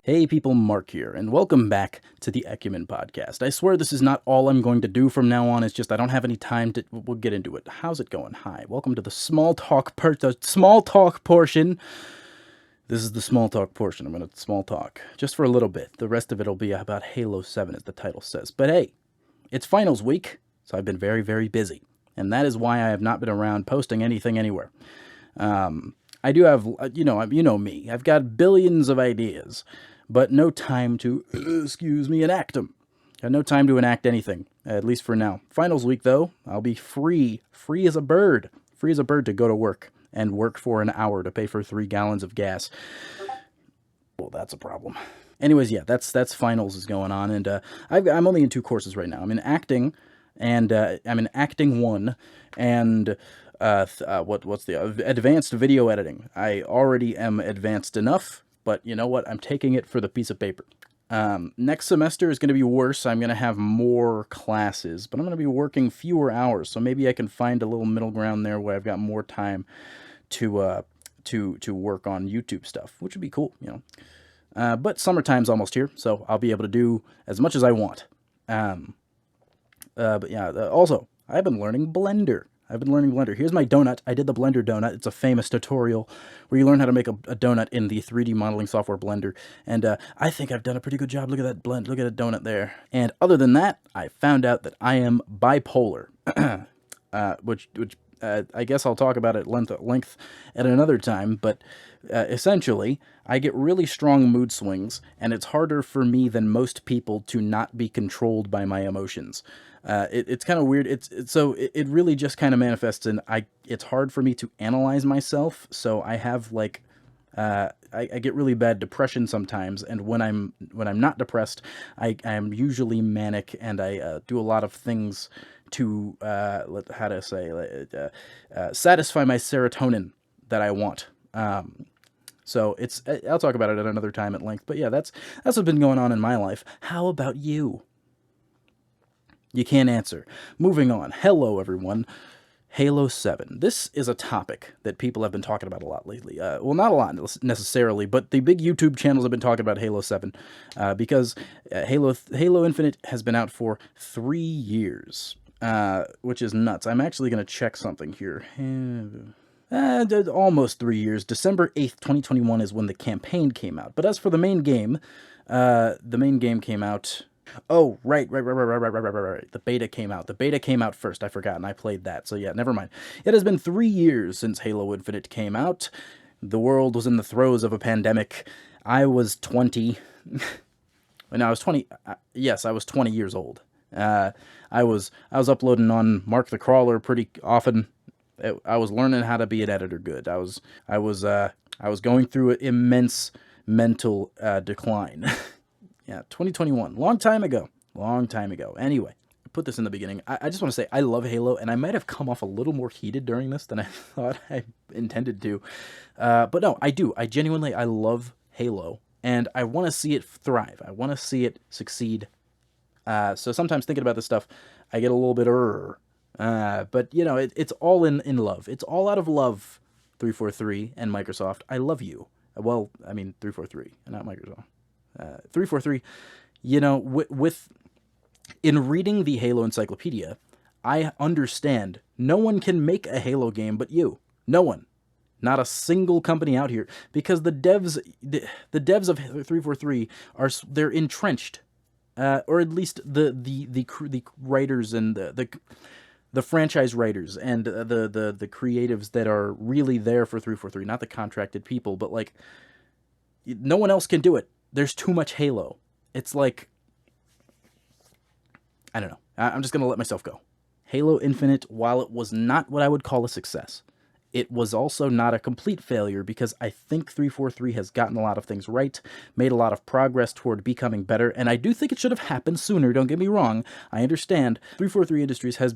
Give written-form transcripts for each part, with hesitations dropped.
Hey people, Mark here, and welcome back to the Ecumene podcast. I swear this is not all I'm going to do from now on, it's just I don't have any time to... We'll get into it. How's it going? Hi, welcome to the small talk portion. This is the small talk portion. I'm going to small talk, just for a little bit. The rest of it will be about Halo 7, as the title says. But hey, it's finals week, so I've been very, very busy, and that is why I have not been around posting anything anywhere. I do have, you know me, I've got billions of ideas, but no time to, enact them. Got no time to enact anything, at least for now. Finals week, though, I'll be free as a bird to go to work and work for an hour to pay for 3 gallons of gas. Well, that's a problem. Anyways, yeah, that's finals is going on, and I'm only in 2 courses right now. I'm in acting, and I'm in acting 1, and what's the advanced video editing. I already am advanced enough, but you know what? I'm taking it for the piece of paper. Next semester is going to be worse. I'm going to have more classes, but I'm going to be working fewer hours, so maybe I can find a little middle ground there where I've got more time to work on YouTube stuff, which would be cool, you know. But summertime's almost here, so I'll be able to do as much as I want. But yeah, also, I've been learning Blender. Here's my donut. I did the Blender donut. It's a famous tutorial where you learn how to make a donut in the 3D modeling software Blender. And I think I've done a pretty good job. Look at that look at a donut there. And other than that, I found out that I am bipolar, which I guess I'll talk about at length at another time. But essentially, I get really strong mood swings, and it's harder for me than most people to not be controlled by my emotions. It's kind of weird. It really just kind of manifests in it's hard for me to analyze myself. So I have like I get really bad depression sometimes, and when I'm not depressed, I'm usually manic, and I do a lot of things to satisfy my serotonin that I want. So I'll talk about it at another time at length. But yeah, that's what's been going on in my life. How about you? You can't answer. Moving on. Hello, everyone. Halo 7. This is a topic that people have been talking about a lot lately. Well, not a lot necessarily, but the big YouTube channels have been talking about Halo 7 because Halo Infinite has been out for 3 years, which is nuts. I'm actually going to check something here. Almost 3 years. December 8th, 2021 is when the campaign came out. But as for the main game came out... Oh, right. The beta came out. The beta came out first. I forgot, and I played that. So yeah, never mind. It has been 3 years since Halo Infinite came out. The world was in the throes of a pandemic. I was 20. No, I was 20. Yes, I was 20 years old. I was uploading on Mark the Crawler pretty often. I was learning how to be an editor good. I was going through an immense mental decline. Yeah, 2021. Long time ago. Anyway, I put this in the beginning. I just want to say I love Halo, and I might have come off a little more heated during this than I thought I intended to. But no, I do. I love Halo, and I want to see it thrive. I want to see it succeed. So sometimes thinking about this stuff, I get a little bit but, you know, it's all in love. It's all out of love, 343 and Microsoft. I love you. Well, I mean 343, and not Microsoft. 343, you know, in reading the Halo Encyclopedia, I understand no one can make a Halo game but you. No one. Not a single company out here, because the devs of 343 they're entrenched, or at least the writers and the franchise writers and the creatives that are really there for 343, not the contracted people, but like no one else can do it. There's too much Halo. It's like, I don't know. I'm just going to let myself go. Halo Infinite, while it was not what I would call a success, it was also not a complete failure, because I think 343 has gotten a lot of things right, made a lot of progress toward becoming better, and I do think it should have happened sooner, don't get me wrong. I understand 343 Industries has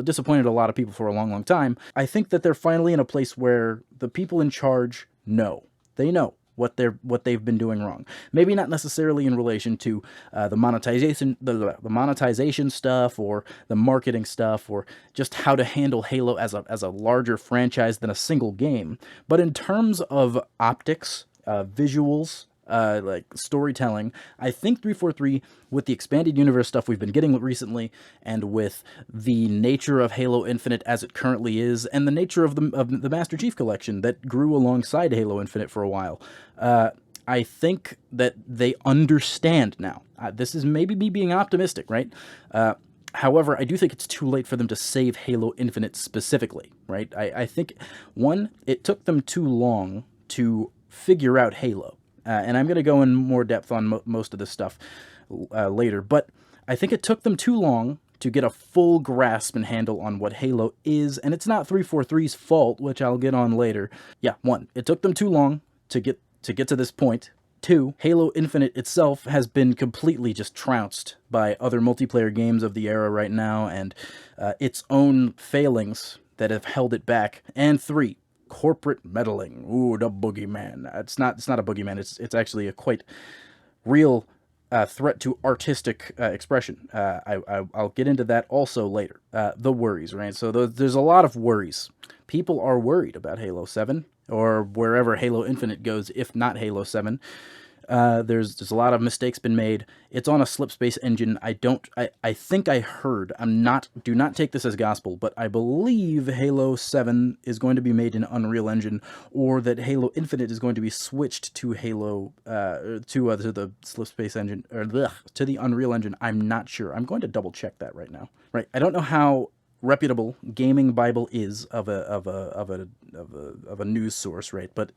disappointed a lot of people for a long, long time. I think that they're finally in a place where the people in charge know. They know what they've been doing wrong. Maybe not necessarily in relation to the monetization stuff or the marketing stuff or just how to handle Halo as a larger franchise than a single game, but in terms of optics, visuals, like storytelling. I think 343, with the expanded universe stuff we've been getting recently, and with the nature of Halo Infinite as it currently is, and the nature of the Master Chief Collection that grew alongside Halo Infinite for a while, I think that they understand now. This is maybe me being optimistic, right? However, I do think it's too late for them to save Halo Infinite specifically, right? I think, one, it took them too long to figure out Halo. And I'm going to go in more depth on most of this stuff later, but I think it took them too long to get a full grasp and handle on what Halo is, and it's not 343's fault, which I'll get on later. Yeah, one, it took them too long to get to this point. Two, Halo Infinite itself has been completely just trounced by other multiplayer games of the era right now, and its own failings that have held it back. And three, corporate meddling. Ooh, the boogeyman. It's not a boogeyman. It's actually a quite real threat to artistic expression. I'll get into that also later. The worries, right? So there's a lot of worries. People are worried about Halo 7, or wherever Halo Infinite goes, if not Halo 7. There's a lot of mistakes been made. It's on a slipspace engine. I think I heard, do not take this as gospel, but I believe Halo 7 is going to be made in Unreal Engine, or that Halo Infinite is going to be switched to Halo, to the slipspace engine, or to the Unreal Engine. I'm not sure. I'm going to double check that right now. Right. I don't know how reputable Gaming Bible is of a news source, right? But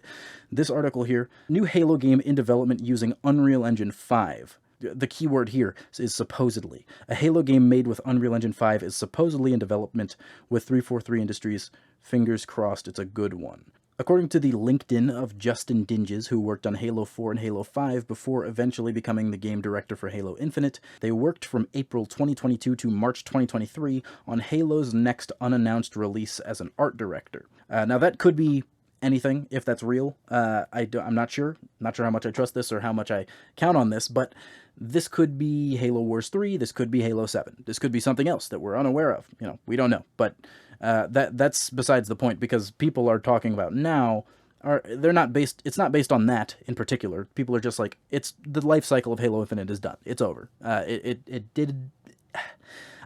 this article here, new Halo game in development using Unreal Engine 5. The key word here is supposedly. A Halo game made with Unreal Engine 5 is supposedly in development with 343 Industries. Fingers crossed it's a good one. According to the LinkedIn of Justin Dinges, who worked on Halo 4 and Halo 5 before eventually becoming the game director for Halo Infinite, they worked from April 2022 to March 2023 on Halo's next unannounced release as an art director. Now that could be anything, if that's real. I'm not sure. Not sure how much I trust this or how much I count on this, but this could be Halo Wars 3, this could be Halo 7. This could be something else that we're unaware of. We don't know. But that's besides the point, because people are talking about now it's not based on that in particular. People are just like, it's the life cycle of Halo Infinite is done. It's over. It did.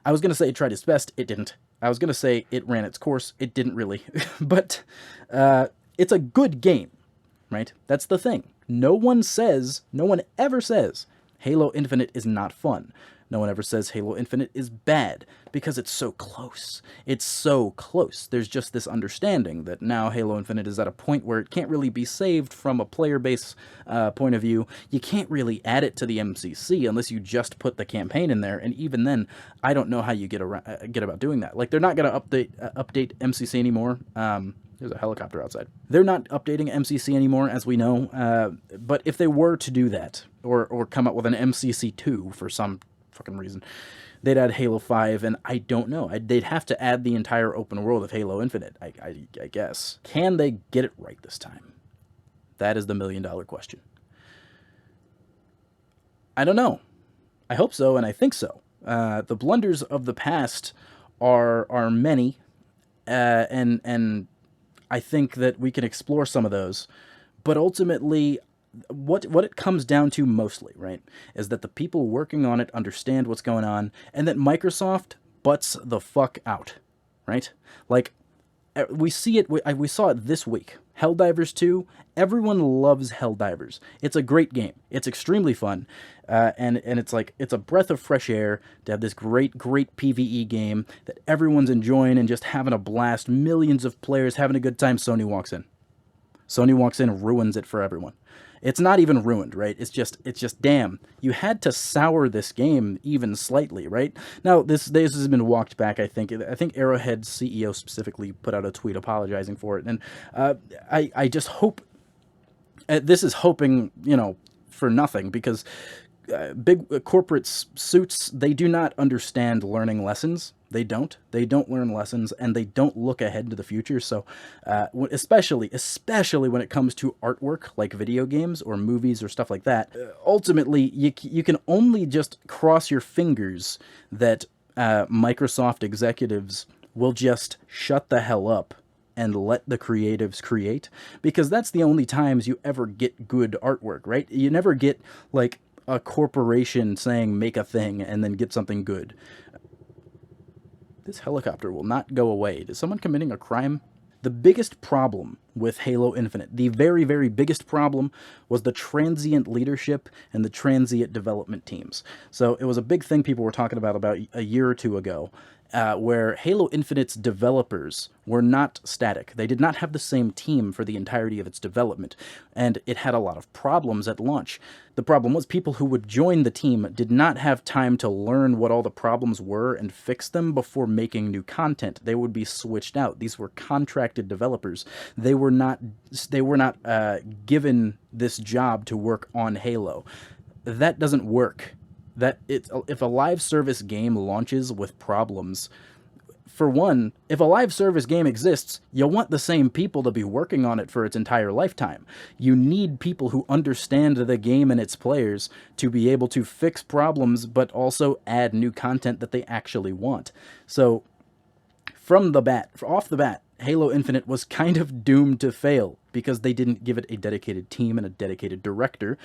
I was going to say it tried its best. It didn't. I was going to say it ran its course. It didn't really. But it's a good game, right? That's the thing. No one ever says Halo Infinite is not fun. No one ever says Halo Infinite is bad, because it's so close. It's so close. There's just this understanding that now Halo Infinite is at a point where it can't really be saved from a player base point of view. You can't really add it to the MCC unless you just put the campaign in there, and even then, I don't know how you get about doing that. Like, they're not going to update MCC anymore. There's a helicopter outside. They're not updating MCC anymore, as we know, but if they were to do that, or come up with an MCC 2 for some fucking reason, they'd add Halo 5, and I don't know. They'd have to add the entire open world of Halo Infinite, I guess. Can they get it right this time? That is the million-dollar question. I don't know. I hope so, and I think so. The blunders of the past are many, and I think that we can explore some of those, but ultimately, what it comes down to mostly, right, is that the people working on it understand what's going on, and that Microsoft butts the fuck out, right? Like, we see it, we saw it this week. Helldivers 2, everyone loves Helldivers. It's a great game. It's extremely fun, and it's like, it's a breath of fresh air to have this great PvE game that everyone's enjoying and just having a blast, millions of players having a good time. Sony walks in, ruins it for everyone. It's not even ruined, right? It's just, damn, you had to sour this game even slightly, right? Now, this has been walked back, I think. Arrowhead's CEO specifically put out a tweet apologizing for it. And I just hope, this is hoping, for nothing, because big corporate suits, they do not understand learning lessons. They don't learn lessons, and they don't look ahead to the future. So, especially when it comes to artwork, like video games or movies or stuff like that, ultimately, you can only just cross your fingers that Microsoft executives will just shut the hell up and let the creatives create, because that's the only times you ever get good artwork, right? You never get like a corporation saying make a thing and then get something good. This helicopter will not go away. Is someone committing a crime? The biggest problem with Halo Infinite, the very, very biggest problem, was the transient leadership and the transient development teams. So it was a big thing people were talking about a year or two ago, where Halo Infinite's developers were not static. They did not have the same team for the entirety of its development, and it had a lot of problems at launch. The problem was people who would join the team did not have time to learn what all the problems were and fix them before making new content. They would be switched out. These were contracted developers. They were not given this job to work on Halo. That doesn't work. If a live service game launches with problems, for one, if a live service game exists, you want the same people to be working on it for its entire lifetime. You need people who understand the game and its players to be able to fix problems, but also add new content that they actually want. So, off the bat, Halo Infinite was kind of doomed to fail because they didn't give it a dedicated team and a dedicated director.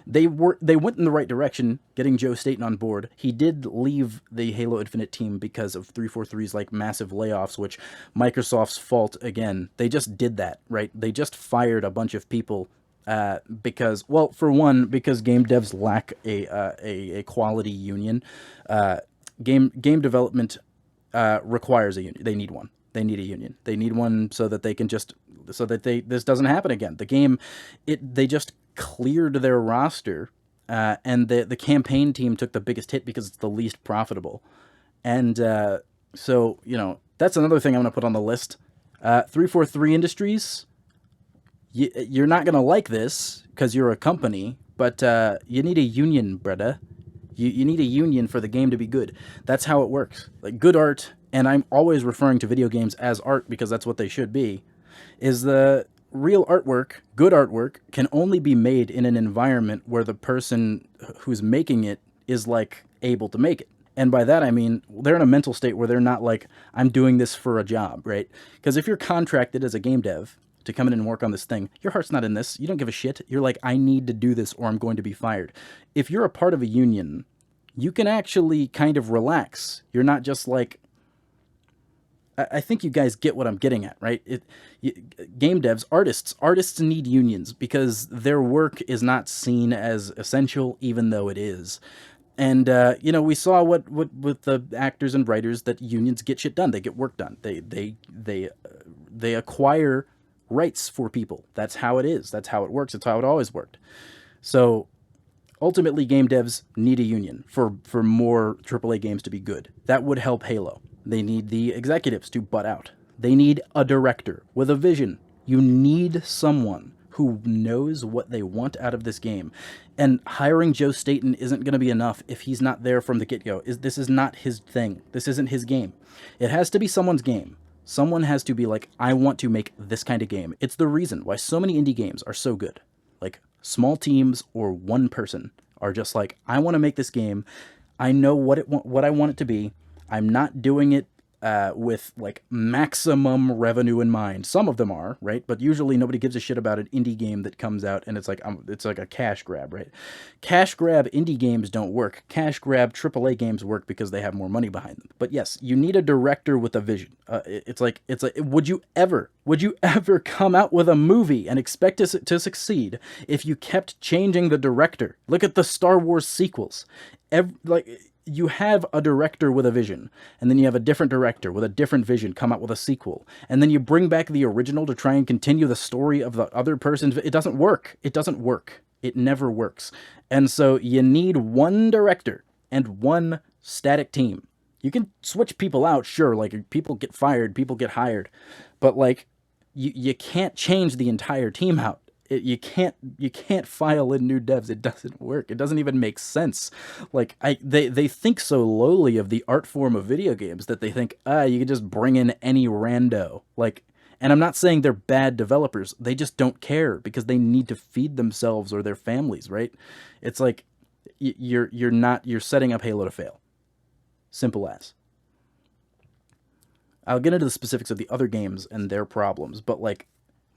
They went in the right direction, getting Joe Staten on board. He did leave the Halo Infinite team because of 343's like massive layoffs, which Microsoft's fault again. They just did that, right? They just fired a bunch of people because, well, for one, because game devs lack a quality union. Game development requires a union. They need one. They need a union. They need one so that this doesn't happen again. The game, they just cleared their roster, and the campaign team took the biggest hit because it's the least profitable. And so, that's another thing I'm going to put on the list. 343 Industries, you're not going to like this because you're a company, but you need a union, brother. You need a union for the game to be good. That's how it works. Like good art, and I'm always referring to video games as art because that's what they should be, is the real artwork, good artwork, can only be made in an environment where the person who's making it is like able to make it. And by that I mean they're in a mental state where they're not like, I'm doing this for a job, right? Because if you're contracted as a game dev to come in and work on this thing, your heart's not in this. You don't give a shit. You're like, I need to do this or I'm going to be fired. If you're a part of a union, you can actually kind of relax. You're not just like, I think you guys get what I'm getting at, right? Game devs, artists need unions because their work is not seen as essential, even though it is. And we saw what with the actors and writers that unions get shit done. They get work done. They acquire rights for people. That's how it is. That's how it works. It's how it always worked. So ultimately, game devs need a union for more AAA games to be good. That would help Halo. They need the executives to butt out. They need a director with a vision. You need someone who knows what they want out of this game. And hiring Joe Staten isn't going to be enough if he's not there from the get-go. This is not his thing. This isn't his game. It has to be someone's game. Someone has to be like, I want to make this kind of game. It's the reason why so many indie games are so good. Like, small teams or one person are just like, I want to make this game. I know what I want it to be. I'm not doing it with like maximum revenue in mind. Some of them are, right? But usually nobody gives a shit about an indie game that comes out and it's like a cash grab, right? Cash grab indie games don't work. Cash grab AAA games work because they have more money behind them. But yes, you need a director with a vision. It's like would you ever come out with a movie and expect it to succeed if you kept changing the director? Look at the Star Wars sequels. You have a director with a vision, and then you have a different director with a different vision come out with a sequel, and then you bring back the original to try and continue the story of the other person's. It doesn't work. It doesn't work. It never works. And so you need one director and one static team. You can switch people out, sure, like people get fired, people get hired, but like you can't change the entire team out. You can't file in new devs. It doesn't work. It doesn't even make sense. Like they think so lowly of the art form of video games that they think you can just bring in any rando. Like, and I'm not saying they're bad developers. They just don't care because they need to feed themselves or their families, right? It's like you're setting up Halo to fail. Simple as. I'll get into the specifics of the other games and their problems, but like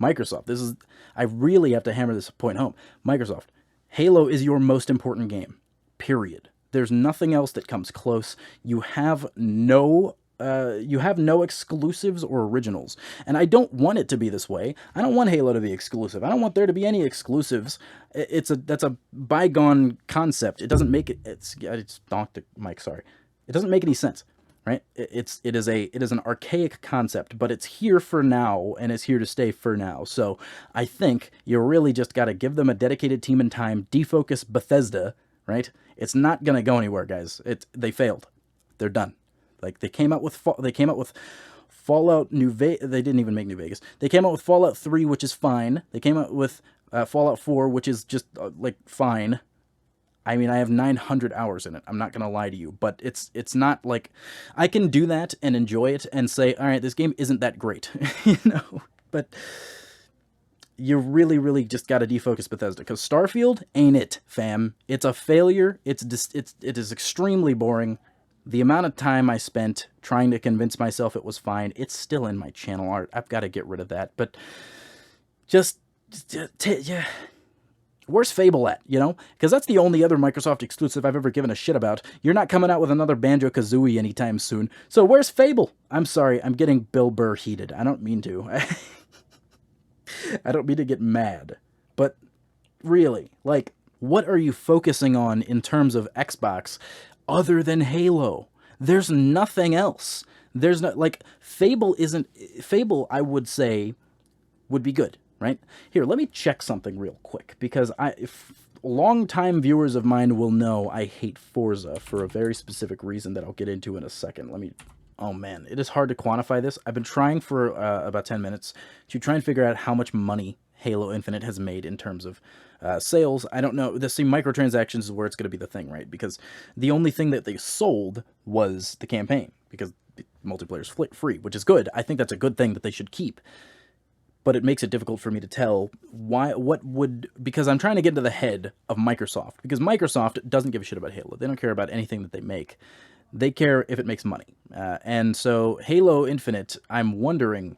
Microsoft, I really have to hammer this point home. Microsoft, Halo is your most important game. Period. There's nothing else that comes close. You have no exclusives or originals, and I don't want it to be this way. I don't want Halo to be exclusive. I don't want there to be any exclusives. That's a bygone concept. It doesn't make it. I just donked the mic. Sorry, it doesn't make any sense, right? It is an archaic concept, but it's here for now, and it's here to stay for now. So I think you really just got to give them a dedicated team and time. Defocus Bethesda, right? It's not gonna go anywhere, guys. They failed. They're done. Like they came out with Fallout They didn't even make New Vegas. They came out with Fallout 3, which is fine. They came out with Fallout 4, which is just like fine. I mean, I have 900 hours in it. I'm not gonna lie to you, but it's not like I can do that and enjoy it and say, all right, this game isn't that great, you know. But you really, really just got to defocus Bethesda, because Starfield ain't it, fam. It's a failure. It is extremely boring. The amount of time I spent trying to convince myself it was fine, it's still in my channel art. I've got to get rid of that. But yeah. Where's Fable at, you know? Because that's the only other Microsoft exclusive I've ever given a shit about. You're not coming out with another Banjo-Kazooie anytime soon. So where's Fable? I'm sorry, I'm getting Bill Burr heated. I don't mean to. I don't mean to get mad. But really, like, what are you focusing on in terms of Xbox other than Halo? There's nothing else. There's not, like, Fable, I would say, would be good, right? Here, let me check something real quick, because long-time viewers of mine will know I hate Forza for a very specific reason that I'll get into in a second. Oh man, it is hard to quantify this. I've been trying for about 10 minutes to try and figure out how much money Halo Infinite has made in terms of sales. I don't know. The microtransactions is where it's going to be the thing, right? Because the only thing that they sold was the campaign, because the multiplayer is free, which is good. I think that's a good thing that they should keep. But it makes it difficult for me to tell because I'm trying to get into the head of Microsoft, because Microsoft doesn't give a shit about Halo. They don't care about anything that they make. They care if it makes money. And so Halo Infinite, I'm wondering,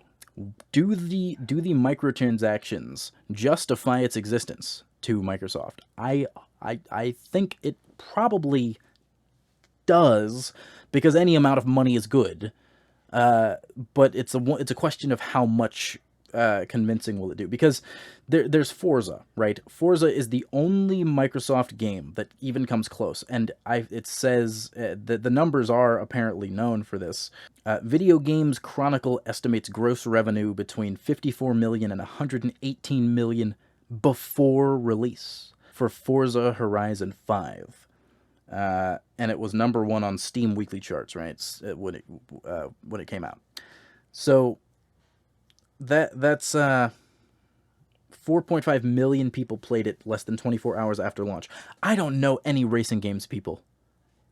do the microtransactions justify its existence to Microsoft? I think it probably does, because any amount of money is good. But it's a question of how much convincing will it do, because there's Forza, right? Forza is the only Microsoft game that even comes close, and it says that the numbers are apparently known for this. Video Games Chronicle estimates gross revenue between 54 million and 118 million before release for Forza Horizon 5. And it was number 1 on Steam weekly charts, right? When it came out. So that's 4.5 million people played it less than 24 hours after launch. I don't know any racing games people.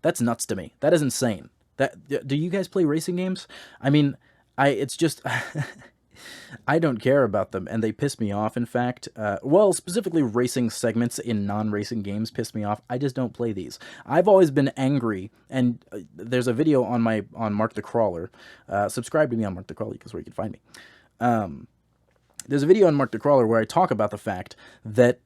That's nuts to me. That is insane. Do you guys play racing games? I mean, it's just I don't care about them, and they piss me off, in fact. Well, specifically racing segments in non-racing games piss me off. I just don't play these. I've always been angry, and there's a video on Mark the Crawler. Subscribe to me on Mark the Crawler, because where you can find me. There's a video on Mark the Crawler where I talk about the fact that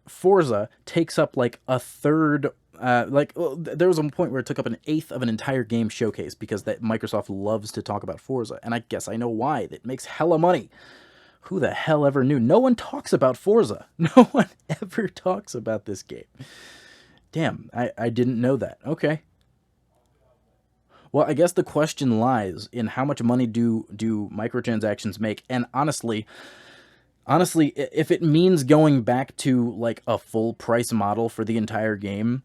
Forza takes up like a third. There was a point where it took up an eighth of an entire game showcase, because that Microsoft loves to talk about Forza, and I guess I know why. It makes hella money. Who the hell ever knew? No one talks about Forza. No one ever talks about this game. Damn, I didn't know that. Okay. Well, I guess the question lies in how much money do microtransactions make, and honestly, if it means going back to like a full price model for the entire game,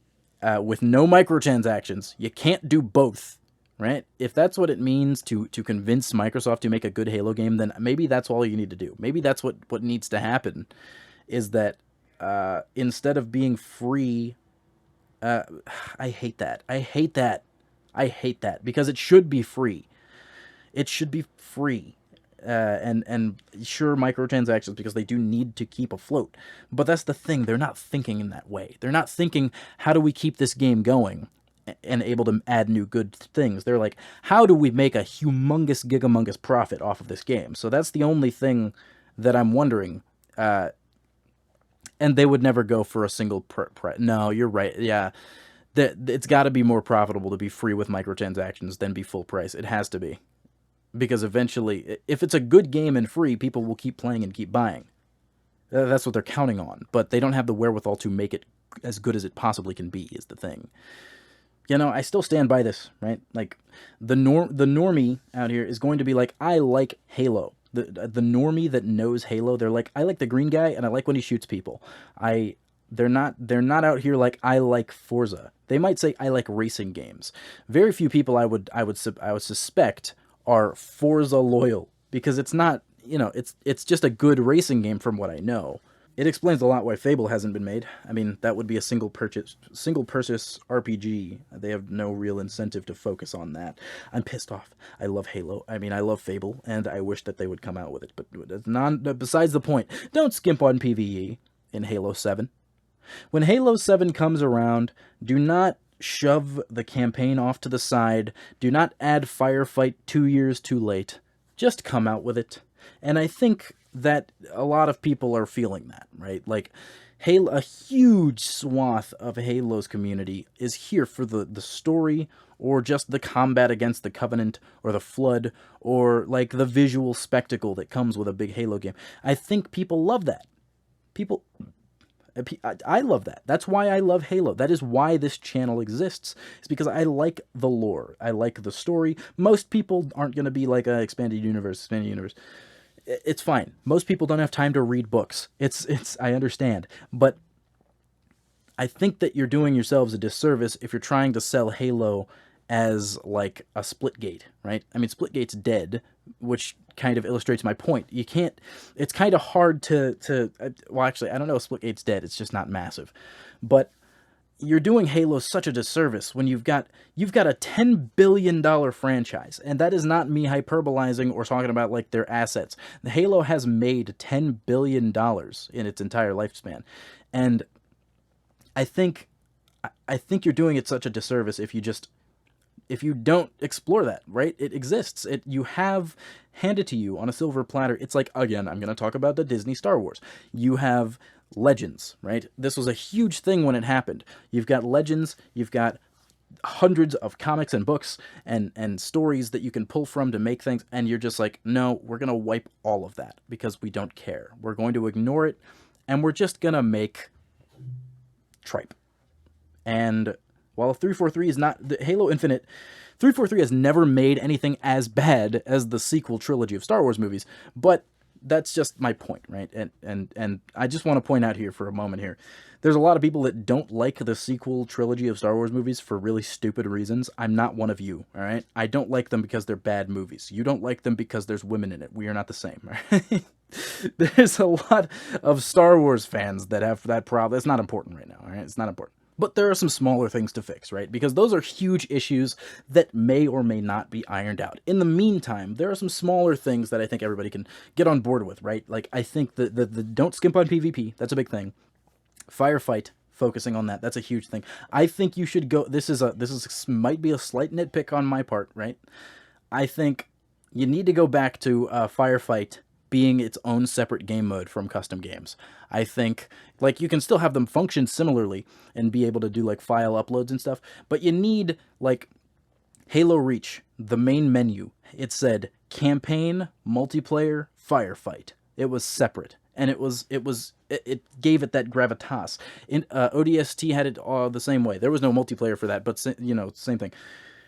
with no microtransactions, you can't do both, right? If that's what it means to convince Microsoft to make a good Halo game, then maybe that's all you need to do. Maybe that's what needs to happen, is that instead of being free, I hate that. I hate that, because it should be free. It should be free. And sure, microtransactions, because they do need to keep afloat. But that's the thing. They're not thinking in that way. They're not thinking, how do we keep this game going? and able to add new good things. They're like, how do we make a humongous, gigamongous profit off of this game? So that's the only thing that I'm wondering. And they would never go for a single No, you're right. Yeah, it's got to be more profitable to be free with microtransactions than be full price. It has to be, because eventually, if it's a good game and free, people will keep playing and keep buying. That's what they're counting on. But they don't have the wherewithal to make it as good as it possibly can be. Is the thing. I still stand by this, right? Like, the normie out here is going to be like, I like Halo. The normie that knows Halo, they're like, I like the green guy and I like when he shoots people. They're not out here like, I like Forza. They might say I like racing games. Very few people I would suspect are Forza loyal, because it's not, it's just a good racing game from what I know. It explains a lot why Fable hasn't been made. I mean, that would be a single purchase RPG. They have no real incentive to focus on that. I'm pissed off. I love Halo. I mean, I love Fable, and I wish that they would come out with it. But besides the point. Don't skimp on PvE in Halo 7. When Halo 7 comes around, do not shove the campaign off to the side. Do not add Firefight 2 years too late. Just come out with it. And I think that a lot of people are feeling that, right? Like, Halo, a huge swath of Halo's community is here for the story, or just the combat against the Covenant, or the Flood, or like the visual spectacle that comes with a big Halo game. I think people love that. I love that. That's why I love Halo. That is why this channel exists. It's because I like the lore. I like the story. Most people aren't going to be like a expanded universe. It's fine. Most people don't have time to read books. I understand. But I think that you're doing yourselves a disservice if you're trying to sell Halo as like a Splitgate, right? I mean, Splitgate's dead, which kind of illustrates my point. You can't. It's kind of hard to. Well, actually, I don't know if Splitgate's dead. It's just not massive, but you're doing Halo such a disservice when you've got a $10 billion franchise, and that is not me hyperbolizing or talking about like their assets. The Halo has made $10 billion in its entire lifespan, and I think you're doing it such a disservice if you don't explore that, right? It exists. You have handed to you on a silver platter. It's like, again, I'm going to talk about the Disney Star Wars. You have Legends, right? This was a huge thing when it happened. You've got Legends, you've got hundreds of comics and books and stories that you can pull from to make things, and you're just like, no, we're going to wipe all of that because we don't care. We're going to ignore it, and we're just going to make tripe. And while 343 is not the Halo Infinite, 343 has never made anything as bad as the sequel trilogy of Star Wars movies, but that's just my point, right? And I just want to point out here for a moment here, there's a lot of people that don't like the sequel trilogy of Star Wars movies for really stupid reasons. I'm not one of you, all right? I don't like them because they're bad movies. You don't like them because there's women in it. We are not the same, right? There's a lot of Star Wars fans that have that problem. It's not important right now, all right? It's not important. But there are some smaller things to fix, right? Because those are huge issues that may or may not be ironed out. In the meantime, there are some smaller things that I think everybody can get on board with, right? Like, I think the don't skimp on PvP. That's a big thing. Firefight, focusing on that. That's a huge thing. I think you should go. This might be a slight nitpick on my part, right? I think you need to go back to Firefight being its own separate game mode from custom games. I think, like, you can still have them function similarly and be able to do, like, file uploads and stuff, but you need, like, Halo Reach, the main menu. It said campaign, multiplayer, firefight. It was separate, and it gave it that gravitas. In ODST had it the same way. There was no multiplayer for that, but same thing.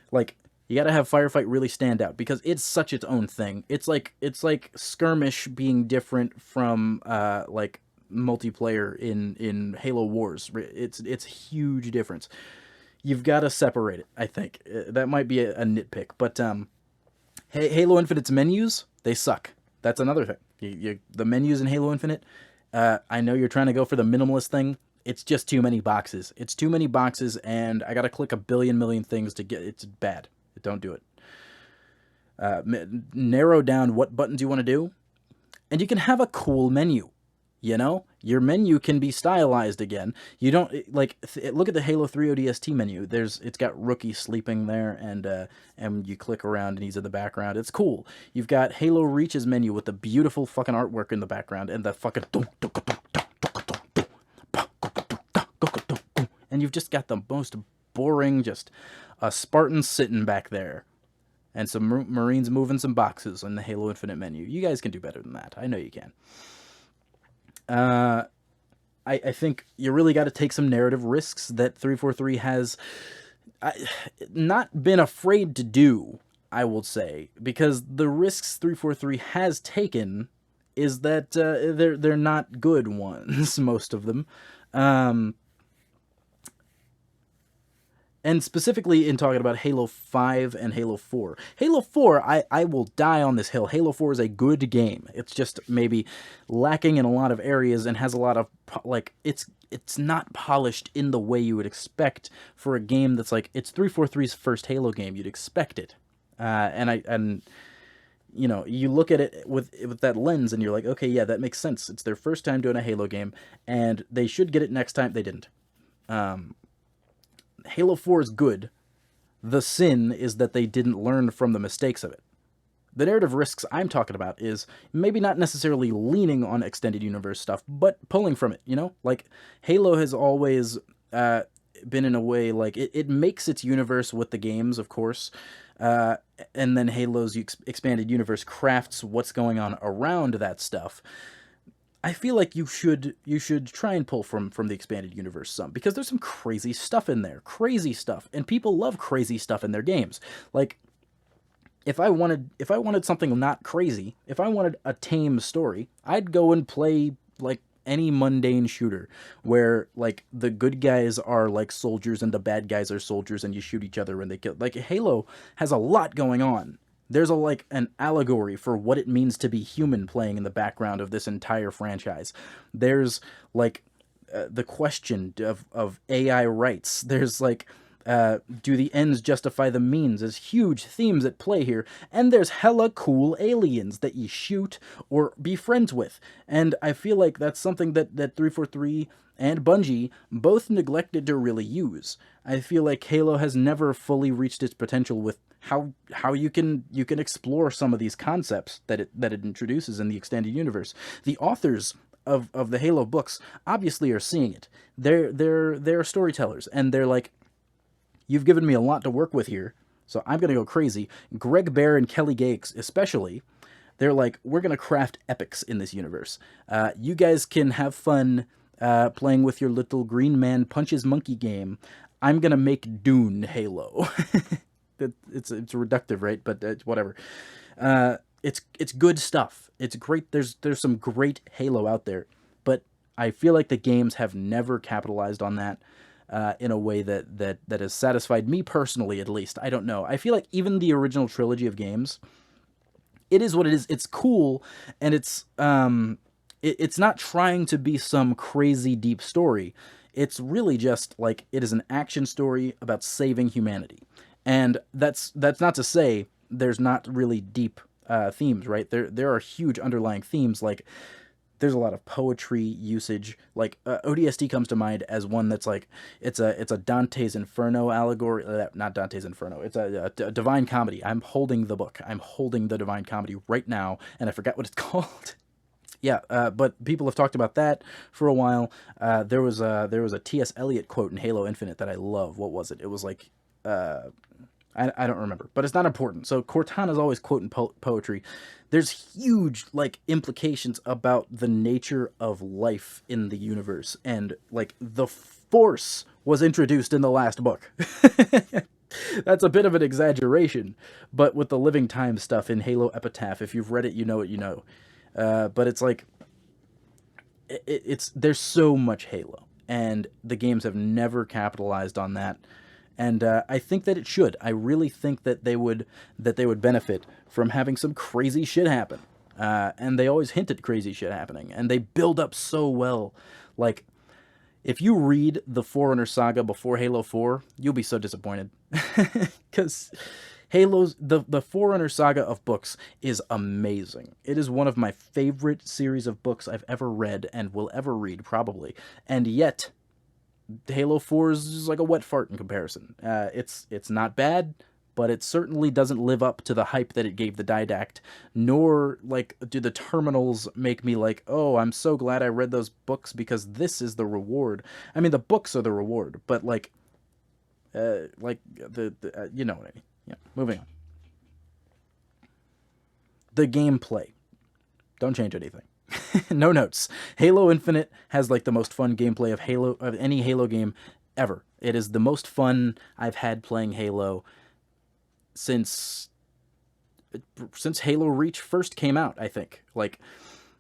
Like, you gotta have Firefight really stand out because it's such its own thing. It's like Skirmish being different from like multiplayer in Halo Wars. It's a huge difference. You've got to separate it. I think that might be a nitpick, but Halo Infinite's menus, they suck. That's another thing. The menus in Halo Infinite. I know you're trying to go for the minimalist thing. It's just too many boxes. It's too many boxes, and I gotta click a million things to get. It's bad. Don't do it. Narrow down what buttons you want to do, and you can have a cool menu. You know, your menu can be stylized again. You don't like look at the Halo 3 ODST menu. It's got Rookie sleeping there, and you click around and he's in the background. It's cool. You've got Halo Reach's menu with the beautiful fucking artwork in the background and the fucking and you've just got the most boring, just a Spartan sitting back there and some Marines moving some boxes on the Halo Infinite menu. You guys can do better than that. I know you can. I think you really got to take some narrative risks that 343 has not been afraid to do, I will say, because the risks 343 has taken is that they're not good ones, most of them. And specifically in talking about Halo 5 and Halo 4. Halo 4, I will die on this hill. Halo 4 is a good game. It's just maybe lacking in a lot of areas and has a lot of, like, it's not polished in the way you would expect for a game that's like, it's 343's first Halo game. You'd expect it. And you know, you look at it with that lens and you're like, okay, yeah, that makes sense. It's their first time doing a Halo game, and they should get it next time. They didn't. Halo 4 is good. The sin is that they didn't learn from the mistakes of it. The narrative risks I'm talking about is maybe not necessarily leaning on extended universe stuff, but pulling from it, you know? Like, Halo has always been in a way, like, it makes its universe with the games, of course, and then Halo's expanded universe crafts what's going on around that stuff. I feel like you should try and pull from the expanded universe some, because there's some crazy stuff in there, and people love crazy stuff in their games. Like, if I wanted something not crazy, if I wanted a tame story, I'd go and play like any mundane shooter where like the good guys are like soldiers and the bad guys are soldiers and you shoot each other and they kill. Like, Halo has a lot going on. There's like an allegory for what it means to be human playing in the background of this entire franchise. There's like the question of AI rights. There's like, do the ends justify the means? There's huge themes at play here. And there's hella cool aliens that you shoot or be friends with. And I feel like that's something that 343 and Bungie both neglected to really use. I feel like Halo has never fully reached its potential with how you can explore some of these concepts that it introduces in the extended universe. The authors of the Halo books obviously are seeing it. They're storytellers, and they're like, you've given me a lot to work with here, so I'm gonna go crazy. Greg Bear and Kelly Gakes especially, they're like, we're gonna craft epics in this universe. You guys can have fun playing with your little green man punches monkey game. I'm gonna make Dune Halo. It's reductive, right? But whatever. It's good stuff. It's great. There's some great Halo out there, but I feel like the games have never capitalized on that in a way that has satisfied me personally, at least. I don't know. I feel like even the original trilogy of games, it is what it is. It's cool, and it's not trying to be some crazy deep story. It's really just like, it is an action story about saving humanity. And that's not to say there's not really deep themes, right? There are huge underlying themes. Like, there's a lot of poetry usage. Like, ODST comes to mind as one that's like, it's a Dante's Inferno allegory. Not Dante's Inferno. It's a Divine Comedy. I'm holding the book. I'm holding the Divine Comedy right now, and I forgot what it's called. Yeah, but people have talked about that for a while. There was a T.S. Eliot quote in Halo Infinite that I love. What was it? It was like, I don't remember, but it's not important. So Cortana's always quoting poetry. There's huge like implications about the nature of life in the universe, and like the Force was introduced in the last book. That's a bit of an exaggeration, but with the living time stuff in Halo Epitaph, if you've read it, you know what you know. But it's like, there's so much Halo, and the games have never capitalized on that. And I think that it should. I really think that they would benefit from having some crazy shit happen. And they always hint at crazy shit happening, and they build up so well. Like, if you read the Forerunner saga before Halo 4, you'll be so disappointed. Because Halo's the Forerunner saga of books is amazing. It is one of my favorite series of books I've ever read and will ever read probably. And yet Halo 4 is like a wet fart in comparison. It's not bad, but it certainly doesn't live up to the hype that it gave the Didact, nor like do the terminals make me like, oh, I'm so glad I read those books because this is the reward. I mean, the books are the reward, but like you know what I mean. Yeah, moving on. The gameplay. Don't change anything. No notes. Halo Infinite has like the most fun gameplay of any Halo game ever. It is the most fun I've had playing Halo since Halo Reach first came out, I think.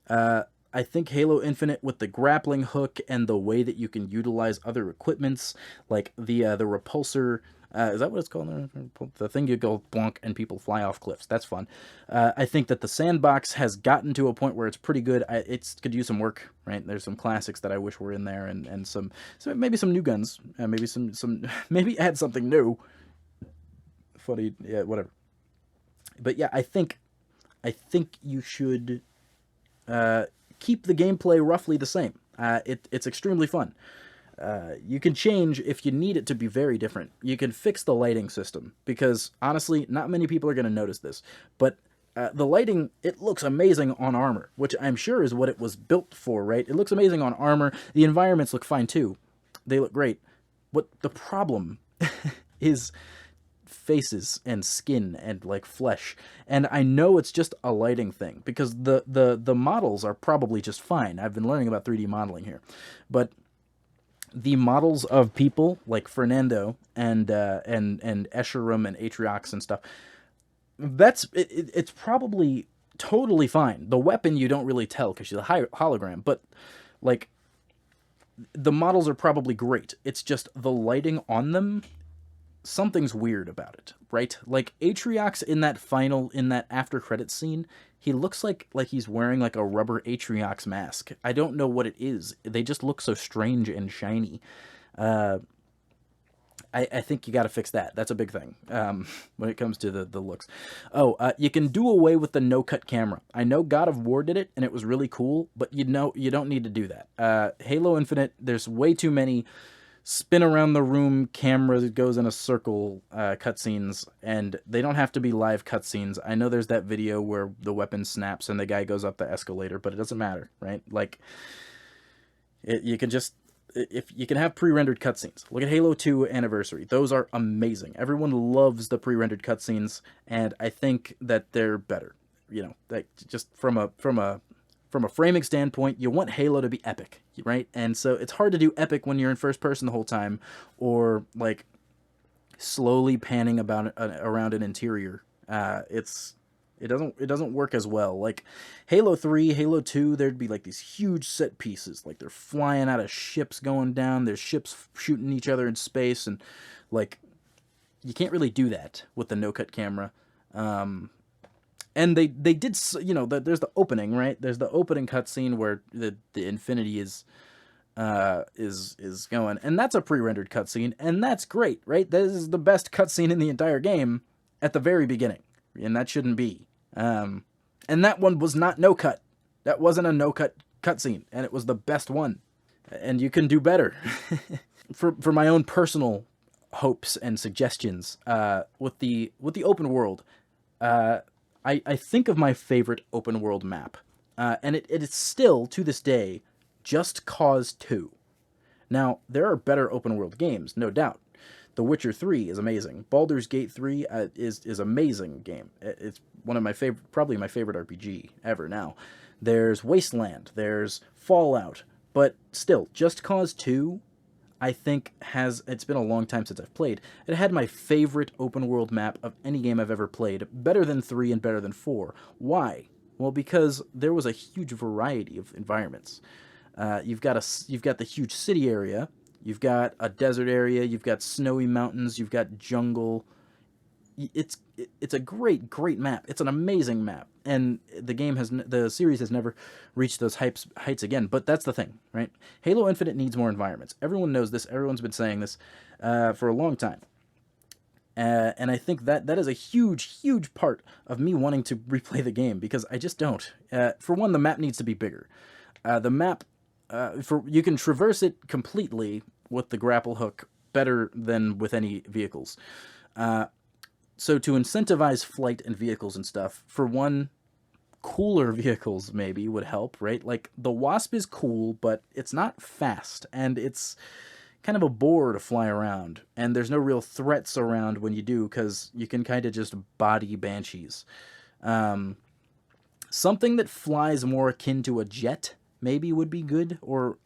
I think Halo Infinite with the grappling hook and the way that you can utilize other equipments, like the repulsor. Is that what it's called? The thing you go bonk and people fly off cliffs. That's fun. I think that the sandbox has gotten to a point where it's pretty good. It could use some work, right? There's some classics that I wish were in there, and maybe some new guns, maybe some maybe add something new. Funny, yeah, whatever. But yeah, I think you should keep the gameplay roughly the same. It's extremely fun. You can change if you need it to be very different. You can fix the lighting system because honestly, not many people are going to notice this. But the lighting, it looks amazing on armor, which I'm sure is what it was built for, right? It looks amazing on armor. The environments look fine too. They look great. What the problem is faces and skin and like flesh, and I know it's just a lighting thing because the models are probably just fine. I've been learning about 3D modeling here, but the models of people like Fernando and Escherum and Atriox and stuff, it's probably totally fine. The weapon you don't really tell because she's a hologram, but like the models are probably great. It's just the lighting on them, something's weird about it, right? Like Atriox in that after credits scene, he looks like he's wearing like a rubber Atriox mask. I don't know what it is. They just look so strange and shiny. I think you got to fix that. That's a big thing when it comes to the looks. Oh, you can do away with the no-cut camera. I know God of War did it, and it was really cool, but you don't need to do that. Halo Infinite, there's way too many spin around the room camera that goes in a circle cutscenes, and they don't have to be live cutscenes. I know there's that video where the weapon snaps and the guy goes up the escalator, but it doesn't matter, right? Like, you can just, if you can have pre-rendered cutscenes. Look at Halo 2 Anniversary. Those are amazing. Everyone loves the pre-rendered cutscenes, and I think that they're better. You know, like just from a framing standpoint, you want Halo to be epic, right? And so it's hard to do epic when you're in first person the whole time, or like slowly panning around an interior. It doesn't work as well. Like Halo 3, Halo 2, there'd be like these huge set pieces, like they're flying out of ships going down. There's ships shooting each other in space, and like you can't really do that with the no cut camera. And they did, you know, there's the opening, right? There's the opening cutscene where the Infinity is going, and that's a pre-rendered cutscene, and that's great, right? This is the best cutscene in the entire game at the very beginning, and that shouldn't be. And that one was not no cut. That wasn't a no cut cutscene, and it was the best one. And you can do better. For my own personal hopes and suggestions, with the open world. I think of my favorite open world map, and it is still, to this day, Just Cause 2. Now, there are better open world games, no doubt. The Witcher 3 is amazing. Baldur's Gate 3 is amazing game. It's one of my favorite, probably my favorite RPG ever now. There's Wasteland, there's Fallout, but still, Just Cause 2, I think it's been a long time since I've played. It had my favorite open world map of any game I've ever played, better than 3 and better than 4. Why? Well, because there was a huge variety of environments. You've got the huge city area, you've got a desert area, you've got snowy mountains, you've got jungle. It's a great map. It's an amazing map, and the series has never reached those heights again. But that's the thing, right? Halo Infinite needs more environments. Everyone knows this. Everyone's been saying this for a long time. And I think that that is a huge, huge part of me wanting to replay the game because I just don't. For one, the map needs to be bigger. The map, for you can traverse it completely with the grapple hook better than with any vehicles. So to incentivize flight and vehicles and stuff, for one, cooler vehicles maybe would help, right? Like the Wasp is cool, but it's not fast and it's kind of a bore to fly around. And there's no real threats around when you do because you can kind of just body banshees. Um, Something that flies more akin to a jet maybe would be good, or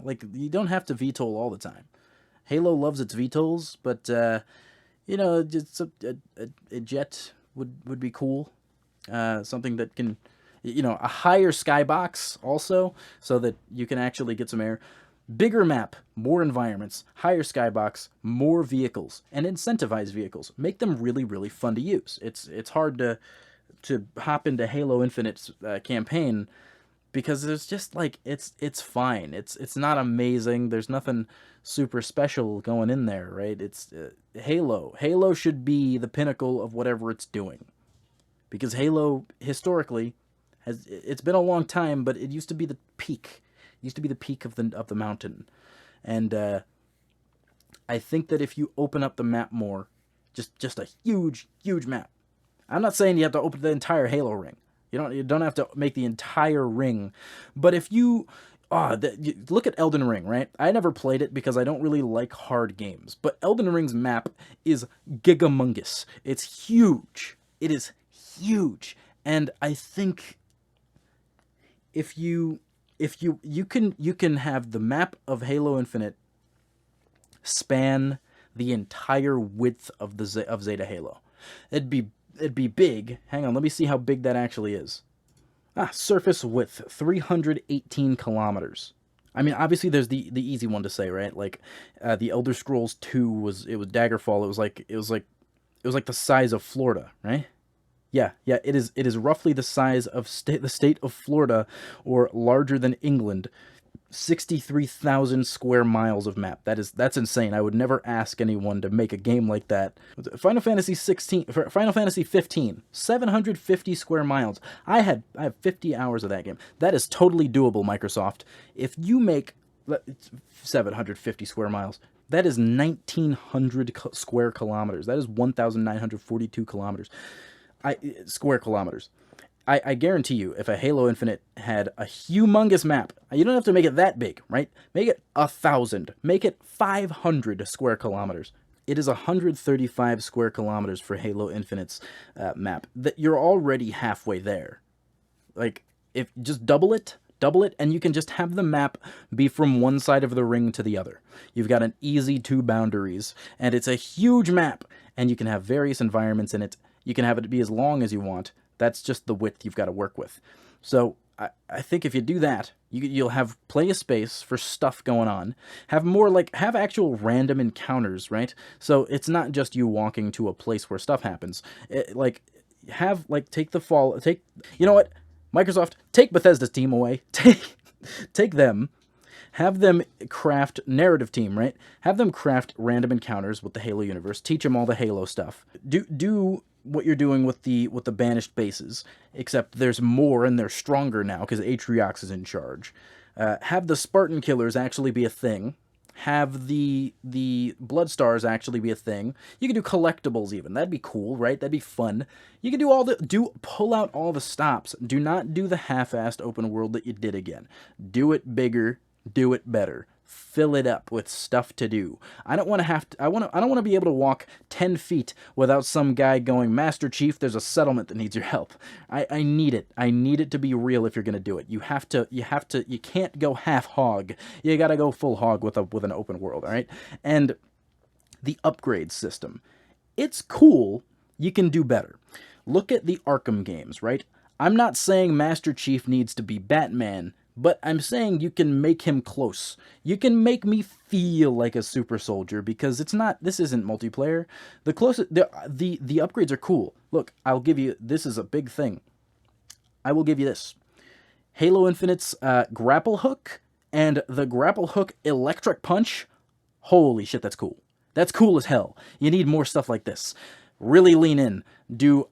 like you don't have to VTOL all the time. Halo loves its VTOLs, but just a jet would be cool. Something that can, a higher skybox also, so that you can actually get some air. Bigger map, more environments, higher skybox, more vehicles, and incentivize vehicles. Make them really, really fun to use. It's hard to hop into Halo Infinite's campaign because there's just like it's fine. It's not amazing. There's nothing super special going in there, right? It's Halo. Halo should be the pinnacle of whatever it's doing because Halo historically it's been a long time, but it used to be the peak. It used to be the peak of the mountain, and I think that if you open up the map more, just a huge map. I'm not saying you have to open the entire Halo ring. You don't have to make the entire ring, but if you look at Elden Ring, right? I never played it because I don't really like hard games, but Elden Ring's map is gigamungous. It's huge. It is huge, and I think if you can have the map of Halo Infinite span the entire width of of Zeta Halo. It'd be big. Hang on, let me see how big that actually is. Surface width 318 kilometers. I mean, obviously there's the easy one to say, right? Like the Elder Scrolls 2 was Daggerfall. It was like the size of Florida, right? Yeah, it is roughly the size of the state of Florida, or larger than England. 63,000 square miles of map. That's insane. I would never ask anyone to make a game like that. Final Fantasy 15, 750 square miles. I have 50 hours of that game. That is totally doable, Microsoft. If you make 750 square miles, that is 1900 square kilometers. That is 1942 kilometers. Square kilometers. I guarantee you, if a Halo Infinite had a humongous map, you don't have to make it that big, right? Make it 1,000. Make it 500 square kilometers. It is 135 square kilometers for Halo Infinite's map. That you're already halfway there. Like, if just double it, and you can just have the map be from one side of the ring to the other. You've got an easy 2 boundaries, and it's a huge map, and you can have various environments in it. You can have it be as long as you want. That's just the width you've got to work with. So I think if you do that, you'll have plenty of space for stuff going on. Have actual random encounters, right? So it's not just you walking to a place where stuff happens. Take you know what, Microsoft, take Bethesda's team away. Take them. Have them craft narrative team, right? Have them craft random encounters with the Halo universe. Teach them all the Halo stuff. Do what you're doing with the banished bases, except there's more and they're stronger now because Atriox is in charge. Have the Spartan killers actually be a thing. Have the Bloodstars actually be a thing. You can do collectibles even. That'd be cool, right? That'd be fun. You can pull out all the stops. Do not do the half-assed open world that you did again. Do it bigger. Do it better. Fill it up with stuff to do. I don't want to be able to walk 10 feet without some guy going, "Master Chief, there's a settlement that needs your help." I need it. I need it to be real if you're going to do it. You can't go half hog. You got to go full hog with an open world, all right? And the upgrade system. It's cool. You can do better. Look at the Arkham games, right? I'm not saying Master Chief needs to be Batman, but I'm saying you can make him close. You can make me feel like a super soldier because this isn't multiplayer. The upgrades are cool. Look, I'll give you, this is a big thing. I will give you this. Halo Infinite's grapple hook and the grapple hook electric punch. Holy shit, that's cool. That's cool as hell. You need more stuff like this. Really lean in. Do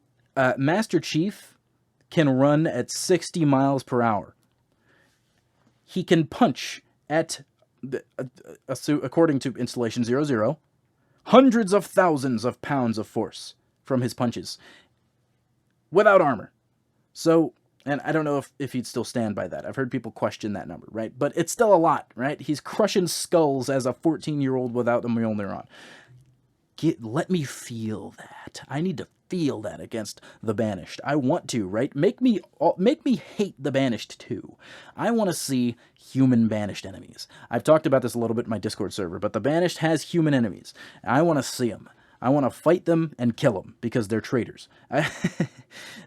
Master Chief can run at 60 miles per hour. He can punch at, according to Installation 00, hundreds of thousands of pounds of force from his punches without armor. So, and I don't know if he'd still stand by that. I've heard people question that number, right? But it's still a lot, right? He's crushing skulls as a 14-year-old without a Mjolnir on. Let me feel that. I need to feel that against the Banished. I want to, right? Make me hate the Banished too. I want to see human Banished enemies. I've talked about this a little bit in my Discord server, but the Banished has human enemies. I want to see them. I want to fight them and kill them because they're traitors.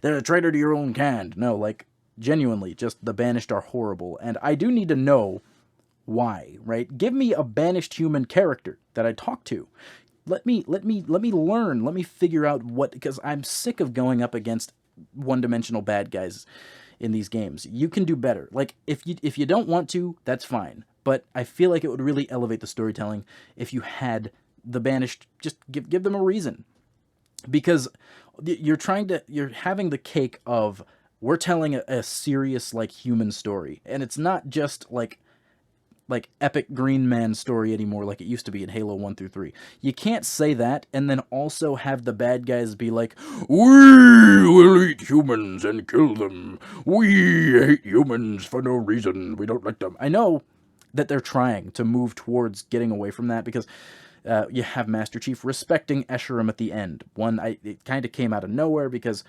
They're a traitor to your own kind. No, like, genuinely, just the Banished are horrible. And I do need to know why, right? Give me a Banished human character that I talk to. Let me learn. Let me figure out what, because I'm sick of going up against one-dimensional bad guys in these games. You can do better. Like, if you don't want to, that's fine. But I feel like it would really elevate the storytelling if you had the Banished, just give them a reason. Because you're having the cake of, we're telling a serious, like, human story. And it's not just, like epic Green Man story anymore like it used to be in Halo 1 through 3. You can't say that and then also have the bad guys be like, we will eat humans and kill them. We hate humans for no reason. We don't like them. I know that they're trying to move towards getting away from that because you have Master Chief respecting Escharum at the end. It kind of came out of nowhere because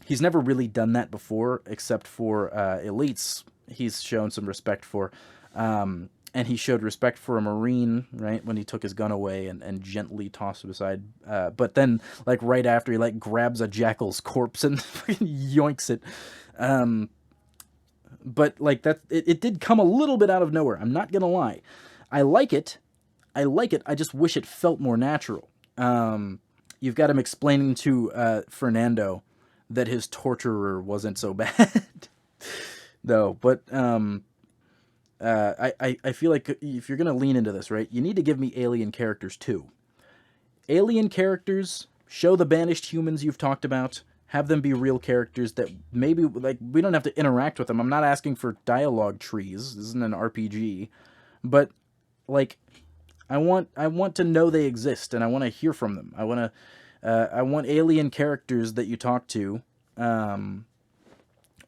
he's never really done that before except for elites. He's shown some respect for, and he showed respect for a Marine, right, when he took his gun away and gently tossed him aside. But then, like, right after, he, like, grabs a jackal's corpse and yoinks it. But, like, it did come a little bit out of nowhere. I'm not gonna lie. I like it. I just wish it felt more natural. You've got him explaining to Fernando that his torturer wasn't so bad. No, but I feel like if you're going to lean into this, right, you need to give me alien characters too. Alien characters, show the Banished humans you've talked about, have them be real characters that maybe, like, we don't have to interact with them. I'm not asking for dialogue trees. This isn't an RPG. But, like, I want to know they exist, and I want to hear from them. I want alien characters that you talk to,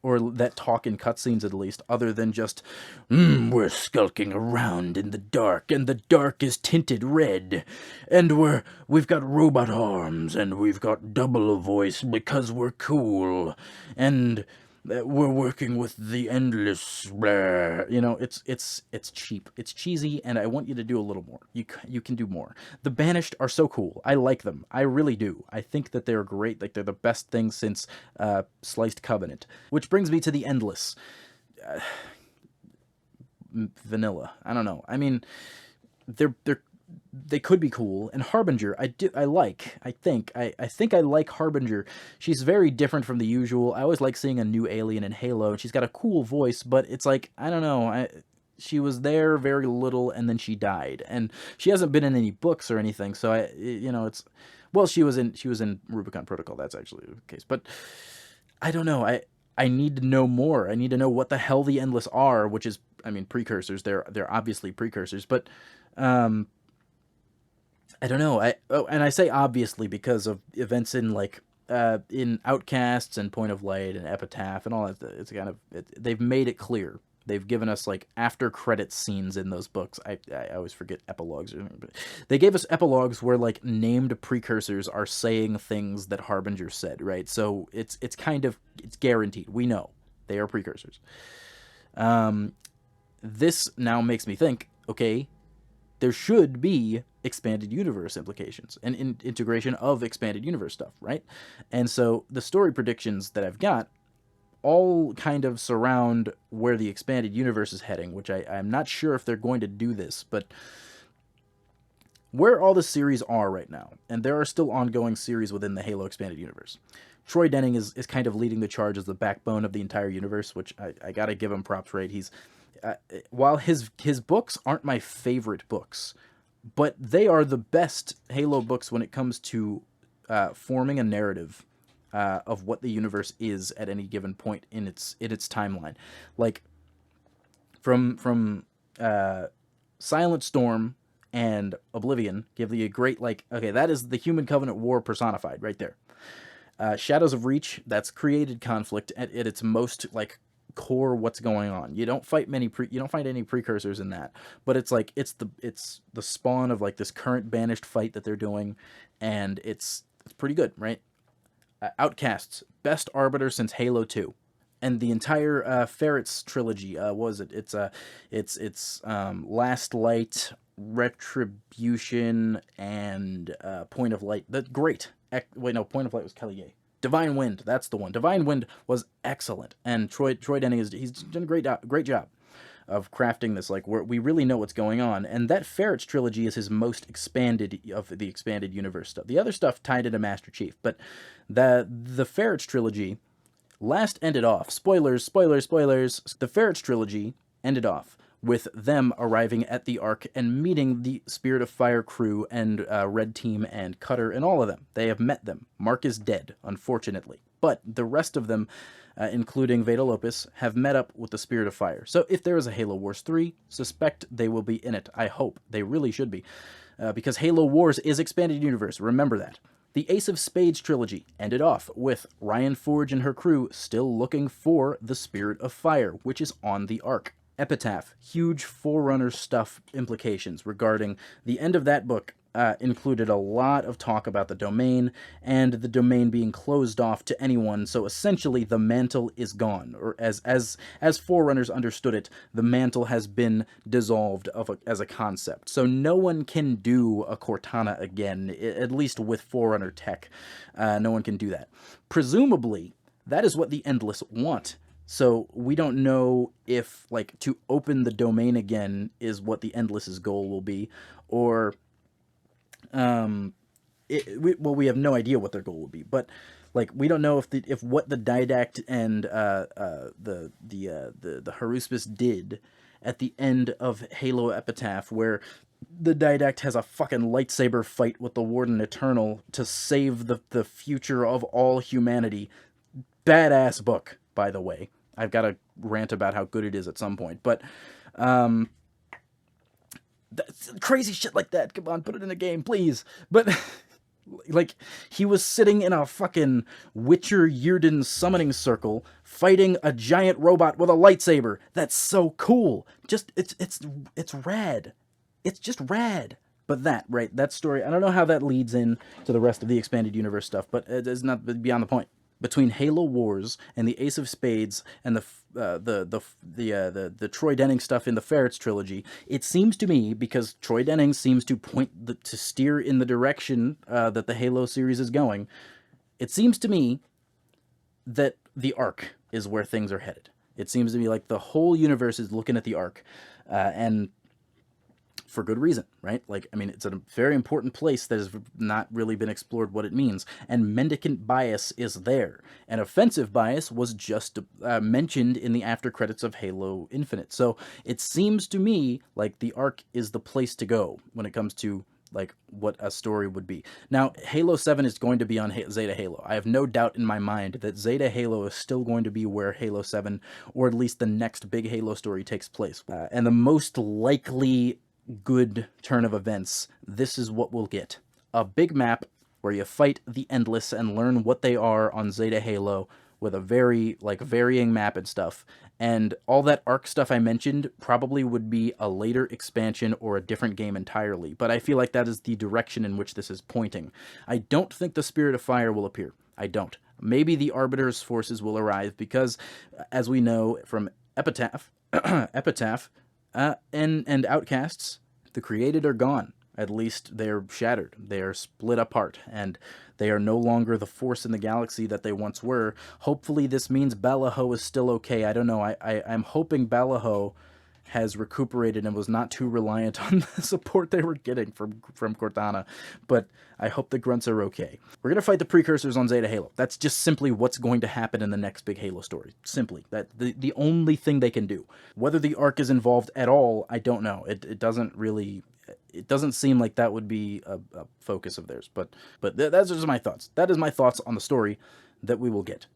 or that talk in cutscenes at least, other than just, we're skulking around in the dark, and the dark is tinted red, and we've got robot arms, and we've got double voice because we're cool, and we're working with the endless, blah. You know, it's cheap, it's cheesy, and I want you to do a little more. You can do more. The Banished are so cool. I like them. I really do. I think that they're great. Like, they're the best thing since Sliced Covenant. Which brings me to the Endless. Vanilla. I don't know. I mean, they could be cool. And Harbinger, I think I like Harbinger. She's very different from the usual. I always like seeing a new alien in Halo, and she's got a cool voice, but it's like, I don't know, she was there very little, and then she died, and she hasn't been in any books or anything, so it's, well, she was in Rubicon Protocol, that's actually the case, but I don't know, I need to know more. I need to know what the hell the Endless are, which is, I mean, precursors. They're obviously precursors, but I don't know. And I say obviously because of events in, like, in Outcasts and Point of Light and Epitaph and all that. It's kind of they've made it clear. They've given us, like, after credits scenes in those books. I always forget epilogues. But they gave us epilogues where, like, named precursors are saying things that Harbinger said, right? So it's guaranteed. We know they are precursors. This now makes me think, okay, there should be expanded universe implications and integration of expanded universe stuff, right? And so the story predictions that I've got all kind of surround where the expanded universe is heading, which I'm not sure if they're going to do this, but where all the series are right now, and there are still ongoing series within the Halo expanded universe. Troy Denning is kind of leading the charge as the backbone of the entire universe, which I gotta give him props, right? He's while his books aren't my favorite books, but they are the best Halo books when it comes to forming a narrative of what the universe is at any given point in its timeline. Like from Silent Storm and Oblivion give you a great, like, okay, that is the Human Covenant War personified right there. Shadows of Reach, that's created conflict at its most like core. What's going on? You don't fight you don't find any precursors in that, but it's like it's the spawn of like this current banished fight that they're doing, and it's pretty good, right? Outcasts, best arbiter since Halo 2. And the entire Ferrets trilogy, was it? It's Last Light, Retribution, and Point of Light. That great. Wait, no, Point of Light was Kelly Gay. Divine Wind, that's the one. Divine Wind was excellent, and Troy Denning he's done a great job of crafting this, like, where we really know what's going on. And that Ferrets trilogy is his most expanded of the expanded universe stuff. The other stuff tied into Master Chief, but the Ferrets trilogy last ended off. Spoilers, spoilers, spoilers. The Ferrets trilogy ended off with them arriving at the Ark and meeting the Spirit of Fire crew and Red Team and Cutter and all of them. They have met them. Mark is dead, unfortunately. But the rest of them, including Veda Lopez, have met up with the Spirit of Fire. So if there is a Halo Wars 3, suspect they will be in it. I hope. They really should be. Because Halo Wars is expanded universe. Remember that. The Ace of Spades trilogy ended off with Ryan Forge and her crew still looking for the Spirit of Fire, which is on the Ark. Epitaph, huge Forerunner stuff implications regarding the end of that book. Included a lot of talk about the domain and the domain being closed off to anyone. So essentially, the mantle is gone, or as Forerunners understood it, the mantle has been dissolved as a concept. So no one can do a Cortana again, at least with Forerunner tech. No one can do that. Presumably, that is what the Endless want. So we don't know if, like, to open the domain again is what the Endless's goal will be, or we have no idea what their goal will be, but like we don't know if what the Didact and the Haruspis did at the end of Halo Epitaph, where the Didact has a fucking lightsaber fight with the Warden Eternal to save the future of all humanity. Badass book, by the way. I've got to rant about how good it is at some point, but crazy shit like that. Come on, put it in a game, please. But like, he was sitting in a fucking Witcher Yrden summoning circle fighting a giant robot with a lightsaber. That's so cool. Just it's rad. It's just rad. But that story, I don't know how that leads in to the rest of the expanded universe stuff, but it is not beyond the point. Between Halo Wars and the Ace of Spades and the Troy Denning stuff in the Ferrets trilogy, it seems to me, because Troy Denning seems to to steer in the direction that the Halo series is going, it seems to me that the Ark is where things are headed. It seems to me like the whole universe is looking at the Ark, and for good reason, right? Like, I mean, it's a very important place that has not really been explored what it means. And mendicant bias is there. And offensive bias was just mentioned in the after credits of Halo Infinite. So it seems to me like the Ark is the place to go when it comes to like what a story would be. Now, Halo 7 is going to be on Zeta Halo. I have no doubt in my mind that Zeta Halo is still going to be where Halo 7, or at least the next big Halo story, takes place. And the most likely good turn of events, this is what we'll get. A big map where you fight the Endless and learn what they are on Zeta Halo, with a very, like, varying map and stuff. And all that Arc stuff I mentioned probably would be a later expansion or a different game entirely, but I feel like that is the direction in which this is pointing. I don't think the Spirit of Fire will appear. I don't. Maybe the Arbiter's forces will arrive, because, as we know from Epitaph, and Outcasts, the created are gone. At least they're shattered. They are split apart, and they are no longer the force in the galaxy that they once were. Hopefully this means Balaho is still okay. I don't know. I'm hoping Balaho has recuperated and was not too reliant on the support they were getting from Cortana, but I hope the grunts are okay. We're going to fight the precursors on Zeta Halo. That's just simply what's going to happen in the next big Halo story. Simply. That the only thing they can do. Whether the Ark is involved at all, I don't know. It doesn't really it doesn't seem like that would be a focus of theirs. But that's just my thoughts. That is my thoughts on the story that we will get.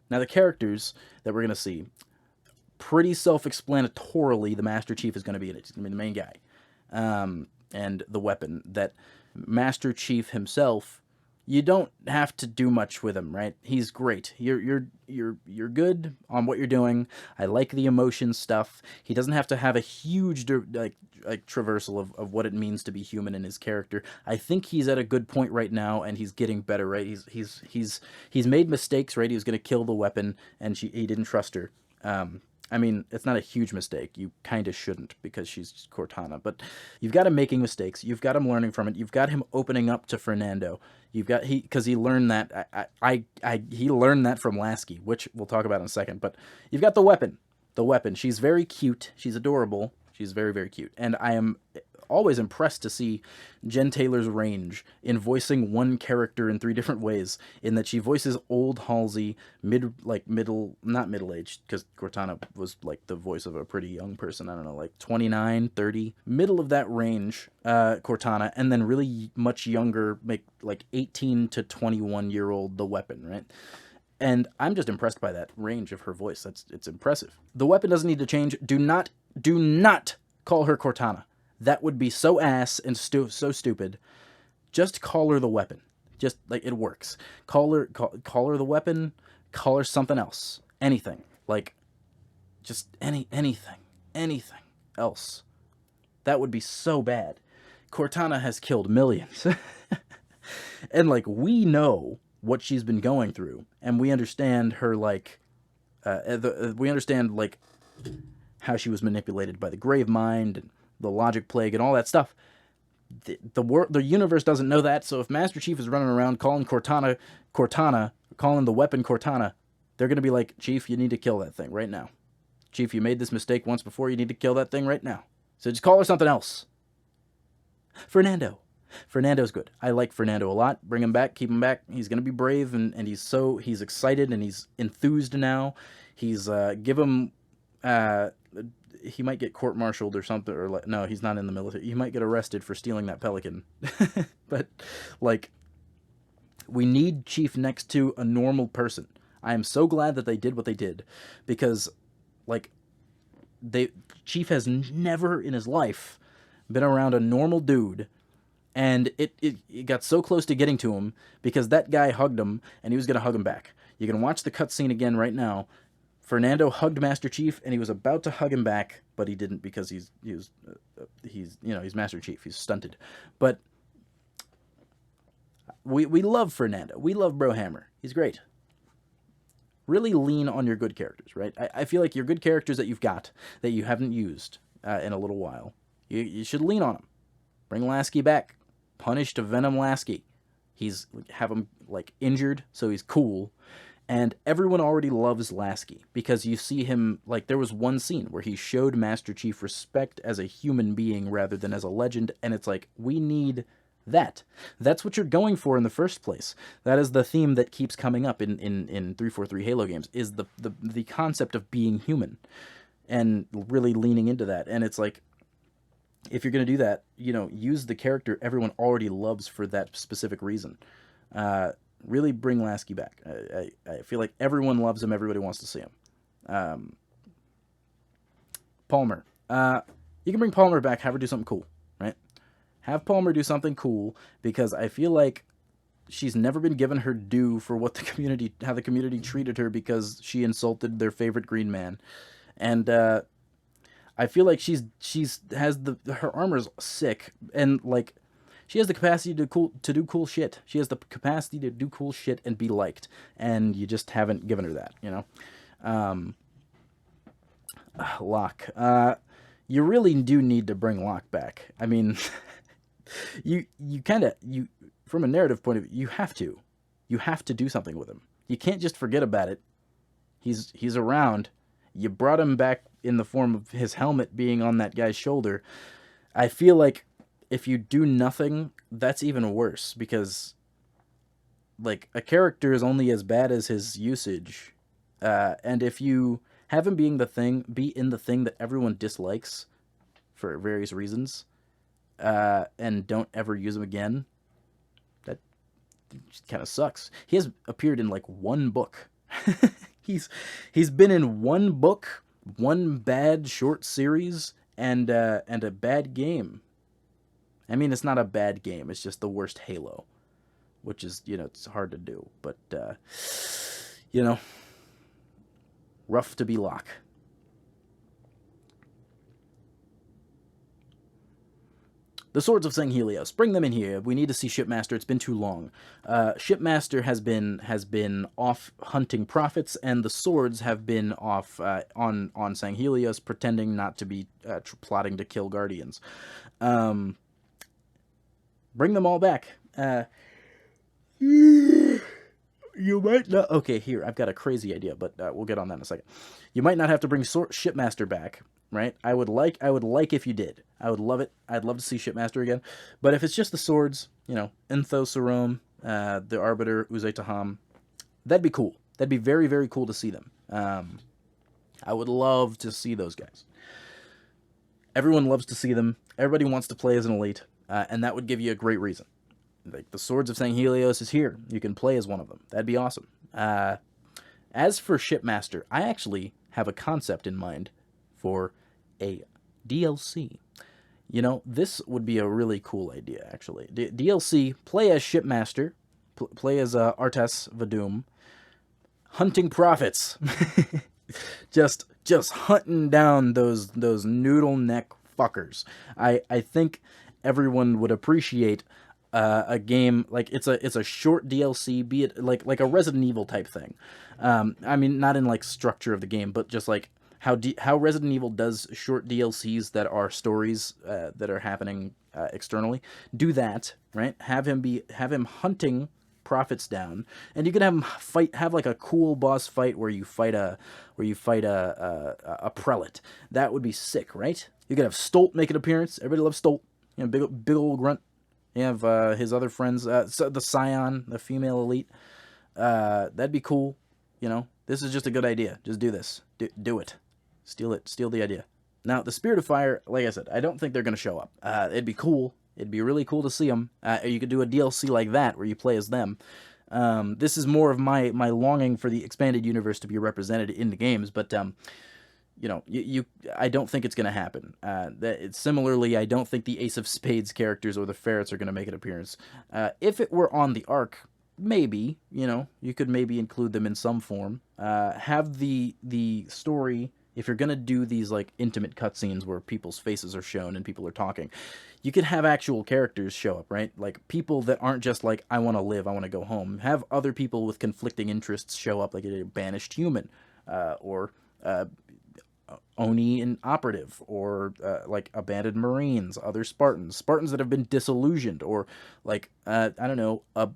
Now the characters that we're gonna see, pretty self-explanatorily, the Master Chief is gonna be in it. He's gonna be the main guy, and the weapon that Master Chief himself. You don't have to do much with him, right? He's great. You're good on what you're doing. I like the emotion stuff. He doesn't have to have a huge like traversal of what it means to be human in his character. I think he's at a good point right now, and he's getting better, right? He's made mistakes, right? He was gonna kill the weapon, and he didn't trust her. I mean, it's not a huge mistake. You kind of shouldn't because she's Cortana. But you've got him making mistakes. You've got him learning from it. You've got him opening up to Fernando. You've got because he learned that. He learned that from Lasky, which we'll talk about in a second. But you've got the weapon. The weapon. She's very cute. She's adorable. She's very, very cute. And I am always impressed to see Jen Taylor's range in voicing one character in 3 different ways, in that she voices old Halsey, not middle-aged, because Cortana was like the voice of a pretty young person, I don't know, like 29, 30, middle of that range, Cortana, and then really much younger, like 18 to 21-year-old The Weapon, right? And I'm just impressed by that range of her voice. It's impressive. The weapon doesn't need to change. Do not call her Cortana. That would be so ass and so stupid. Just call her the weapon. Just like it works. Call her the weapon. Call her something else. Anything. Like just anything else. That would be so bad. Cortana has killed millions. And like we know what she's been going through, and we understand her we understand like how she was manipulated by the Grave Mind and the Logic Plague and all that stuff. The universe doesn't know that, so if Master Chief is running around calling Cortana, calling the weapon Cortana, they're going to be like, Chief, you need to kill that thing right now. Chief, you made this mistake once before, you need to kill that thing right now. So just call her something else. Fernando's good. I like Fernando a lot. Bring him back, keep him back. He's going to be brave, and he's excited, and he's enthused now. He's, give him, he might get court-martialed or something, or like, no, he's not in the military. He might get arrested for stealing that pelican. But, like, we need Chief next to a normal person. I am so glad that they did what they did, because, like, Chief has never in his life been around a normal dude, and it got so close to getting to him because that guy hugged him, and he was going to hug him back. You can watch the cutscene again right now. Fernando hugged Master Chief, and he was about to hug him back, but he didn't because he's Master Chief. He's stunted. But we love Fernando. We love Brohammer. He's great. Really lean on your good characters, right? I feel like your good characters that you've got that you haven't used in a little while, you should lean on them. Bring Lasky back. Punish to Venom Lasky. Have him like injured, so he's cool. And everyone already loves Lasky because you see him, like, there was one scene where he showed Master Chief respect as a human being rather than as a legend, and it's like, we need that. That's what you're going for in the first place. That is the theme that keeps coming up in 343 Halo games, is the concept of being human, and really leaning into that. And it's like, if you're going to do that, use the character everyone already loves for that specific reason. Really bring Lasky back. I feel like everyone loves him. Everybody wants to see him. Palmer. You can bring Palmer back, have her do something cool, right? Have Palmer do something cool, because I feel like she's never been given her due for how the community treated her because she insulted their favorite Green Man. And I feel like her armor's sick, and like, she has the capacity to do cool shit. She has the capacity to do cool shit and be liked, and you just haven't given her that, Locke. You really do need to bring Locke back. I mean, you from a narrative point of view, you have to do something with him. You can't just forget about it. He's around. You brought him back in the form of his helmet being on that guy's shoulder. I feel like if you do nothing, that's even worse, because like, a character is only as bad as his usage. And if you have him be in the thing that everyone dislikes, for various reasons, and don't ever use them again, that kind of sucks. He has appeared in like one book. he's he's been in one book, one bad short series, and a bad game. I mean, it's not a bad game. It's just the worst Halo, which is, it's hard to do. But you know, rough to be Locke. The Swords of Sanghelios. Bring them in here. We need to see Shipmaster. It's been too long. Shipmaster has been off hunting prophets, and the swords have been off on Sanghelios, pretending not to be plotting to kill Guardians. Bring them all back. You might not. Okay, here I've got a crazy idea, but we'll get on that in a second. You might not have to bring Shipmaster back, right? I would like if you did. I would love it. I'd love to see Shipmaster again. But if it's just the swords, Enthos Sarom, the Arbiter, Uzay Taham, that'd be cool. That'd be very, very cool to see them. I would love to see those guys. Everyone loves to see them. Everybody wants to play as an elite, and that would give you a great reason. Like, the Swords of Sanghelios is here. You can play as one of them. That'd be awesome. As for Shipmaster, I actually have a concept in mind for a DLC. This would be a really cool idea, actually. DLC, play as Shipmaster, play as Artes Vadum, hunting prophets. just hunting down those noodle neck fuckers. I think everyone would appreciate a game like it's a short DLC, be it like a Resident Evil type thing. I mean, not in like structure of the game, but just like how Resident Evil does short DLCs that are stories that are happening externally. Do that, right? Have him hunting prophets down, and you can have him have like a cool boss fight where you fight a prelate. That would be sick, right? You could have Stolt make an appearance. Everybody loves Stolt. Big old grunt. You have his other friends, the Scion, the female elite. That'd be cool. This is just a good idea. Just do this. Do it. Steal it. Steal the idea. Now, the Spirit of Fire, like I said, I don't think they're going to show up. It'd be cool. It'd be really cool to see them. You could do a DLC like that where you play as them. This is more of my longing for the expanded universe to be represented in the games, but I don't think it's going to happen. Similarly, I don't think the Ace of Spades characters or the Ferrets are going to make an appearance. If it were on the Ark, maybe, you could maybe include them in some form. Have the story, if you're going to do these like intimate cutscenes where people's faces are shown and people are talking, you could have actual characters show up, right? Like people that aren't just like, I want to live, I want to go home. Have other people with conflicting interests show up, like a banished human, or Oni and Operative, or like abandoned Marines, other Spartans that have been disillusioned, or like I don't know, a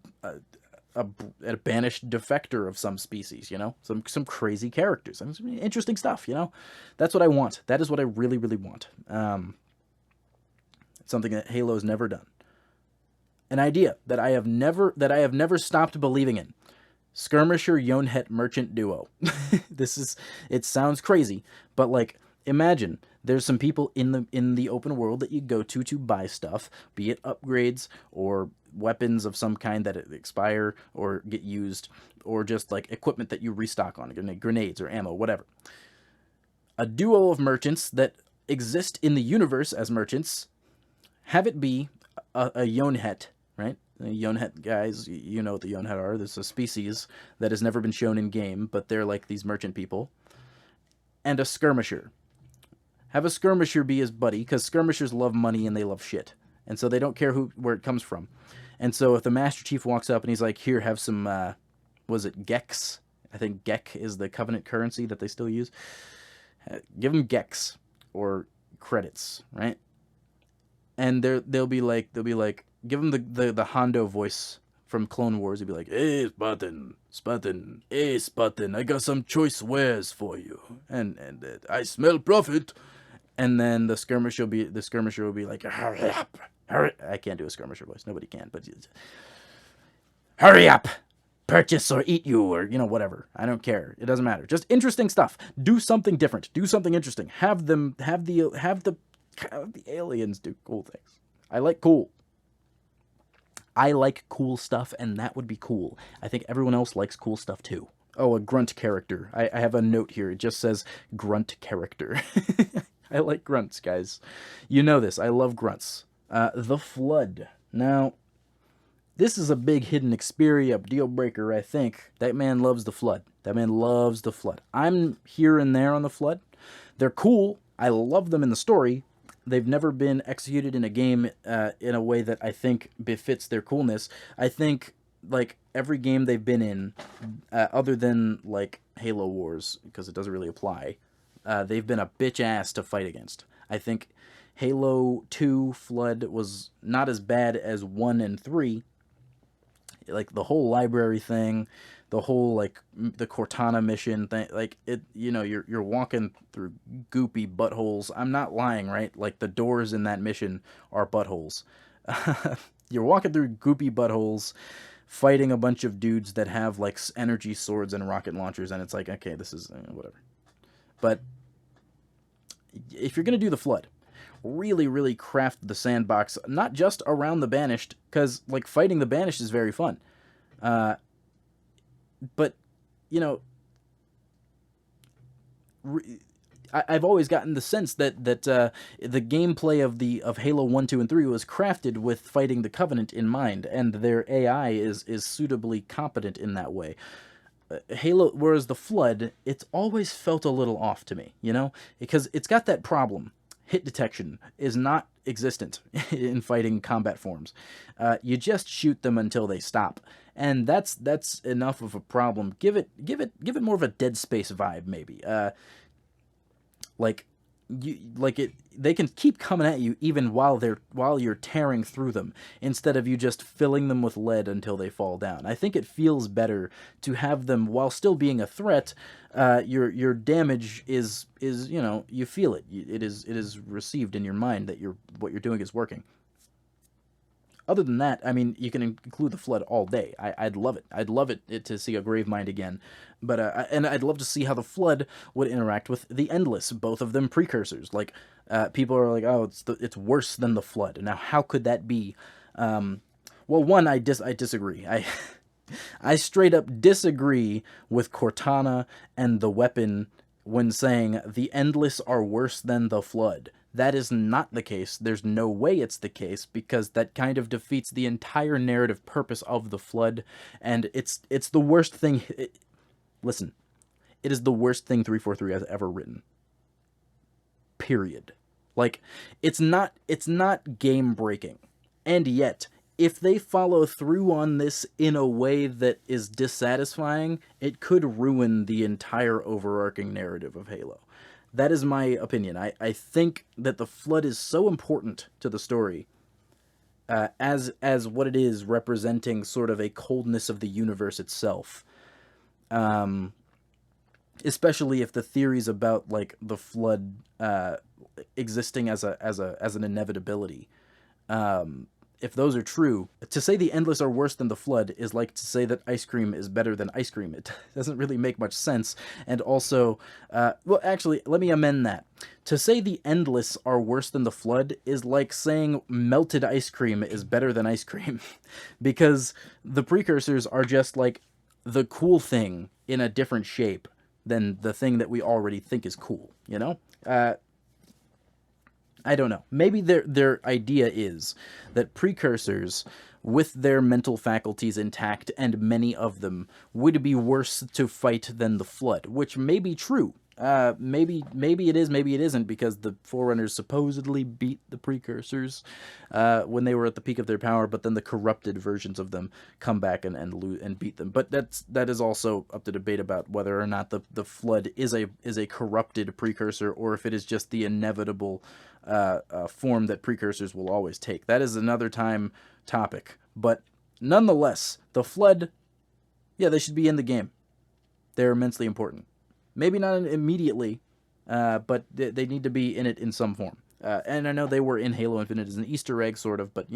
banished defector of some species, some crazy characters. Some interesting stuff, That's what I want. That is what I really, really want. It's something that Halo's never done. An idea that I have never stopped believing in. Skirmisher Yonhet Merchant Duo. It sounds crazy, but like, imagine there's some people in the open world that you go to buy stuff, be it upgrades or weapons of some kind that expire or get used, or just like equipment that you restock on, grenades or ammo, whatever. A duo of merchants that exist in the universe as merchants, have it be a Yonhet, right? The Yonhet guys, you know what the Yonhet are. There's a species that has never been shown in game, but they're like these merchant people. And a skirmisher. Have a skirmisher be his buddy, because skirmishers love money and they love shit. And so they don't care where it comes from. And so if the Master Chief walks up and he's like, here, have some, was it Gex? I think Gek is the Covenant currency that they still use. Give them Gex or credits, right? And they'll be like, give him the Hondo voice from Clone Wars. He'd be like, hey, Spartan, hey, Spartan, I got some choice wares for you. And I smell profit. And then the skirmisher will be like, hurry up. I can't do a skirmisher voice. Nobody can, but hurry up. Purchase or eat you, or whatever. I don't care. It doesn't matter. Just interesting stuff. Do something different. Do something interesting. Have the The aliens do cool things. I like cool. I like cool stuff, and that would be cool. I think everyone else likes cool stuff too. Oh, a grunt character. I have a note here. It just says grunt character. I like grunts, guys. You know this. I love grunts. The Flood. Now, this is a big hidden Xperia deal breaker, I think. That man loves the Flood. That man loves the Flood. I'm here and there on the Flood. They're cool. I love them in the story. They've never been executed in a game in a way that I think befits their coolness. I think, like, every game they've been in, other than, like, Halo Wars, because it doesn't really apply, they've been a bitch ass to fight against. I think Halo 2 Flood was not as bad as 1 and 3. Like, the whole library thing, the whole, like, the Cortana mission thing, like, it, you know, you're walking through goopy buttholes. I'm not lying, right? Like, the doors in that mission are buttholes. You're walking through goopy buttholes, fighting a bunch of dudes that have, like, energy swords and rocket launchers, and it's like, okay, this is, whatever. But if you're gonna do the Flood, really, really craft the sandbox, not just around the Banished, because, like, fighting the Banished is very fun. But, you know, I've always gotten the sense that the gameplay of Halo 1, 2, and 3 was crafted with fighting the Covenant in mind, and their AI is suitably competent in that way. Whereas the Flood, it's always felt a little off to me, you know? Because it's got that problem. Hit detection is not existent in fighting combat forms. You just shoot them until they stop, and that's enough of a problem. Give it more of a Dead Space vibe, maybe. They can keep coming at you even while you're tearing through them, instead of you just filling them with lead until they fall down. I think it feels better to have them, while still being a threat, your damage is you feel it. It is received in your mind that what you're doing is working. Other than that, I mean, you can include the Flood all day. I'd love it. I'd love it to see a Gravemind again. But and I'd love to see how the Flood would interact with the Endless, both of them precursors. Like, people are like, oh, it's worse than the Flood. Now, how could that be? Well, one, I disagree. I straight up disagree with Cortana and the weapon when saying the Endless are worse than the Flood. That is not the case. There's no way it's the case, because that kind of defeats the entire narrative purpose of the Flood, and it's the worst thing. Listen, it is the worst thing 343 has ever written. Period. Like, it's not game breaking, and yet, if they follow through on this in a way that is dissatisfying, it could ruin the entire overarching narrative of Halo. That is my opinion. I think that the Flood is so important to the story, as what it is, representing sort of a coldness of the universe itself. Especially if the theories about, like, the Flood existing as an inevitability, if those are true, to say the Endless are worse than the Flood is like to say that ice cream is better than ice cream. It doesn't really make much sense. And also, well, actually, let me amend that. To say the Endless are worse than the Flood is like saying melted ice cream is better than ice cream. Because the precursors are just, like, the cool thing in a different shape than the thing that we already think is cool, you know? I don't know. Maybe their idea is that precursors, with their mental faculties intact, and many of them, would be worse to fight than the Flood, which may be true. Maybe it is, maybe it isn't, because the Forerunners supposedly beat the precursors when they were at the peak of their power, but then the corrupted versions of them come back and beat them. But that is also up to debate about whether or not the Flood is a corrupted precursor, or if it is just the inevitable form that precursors will always take. That is another time topic. But nonetheless, the Flood, yeah, they should be in the game. They're immensely important. Maybe not immediately, but they need to be in it in some form. And I know they were in Halo Infinite as an Easter egg, sort of, but,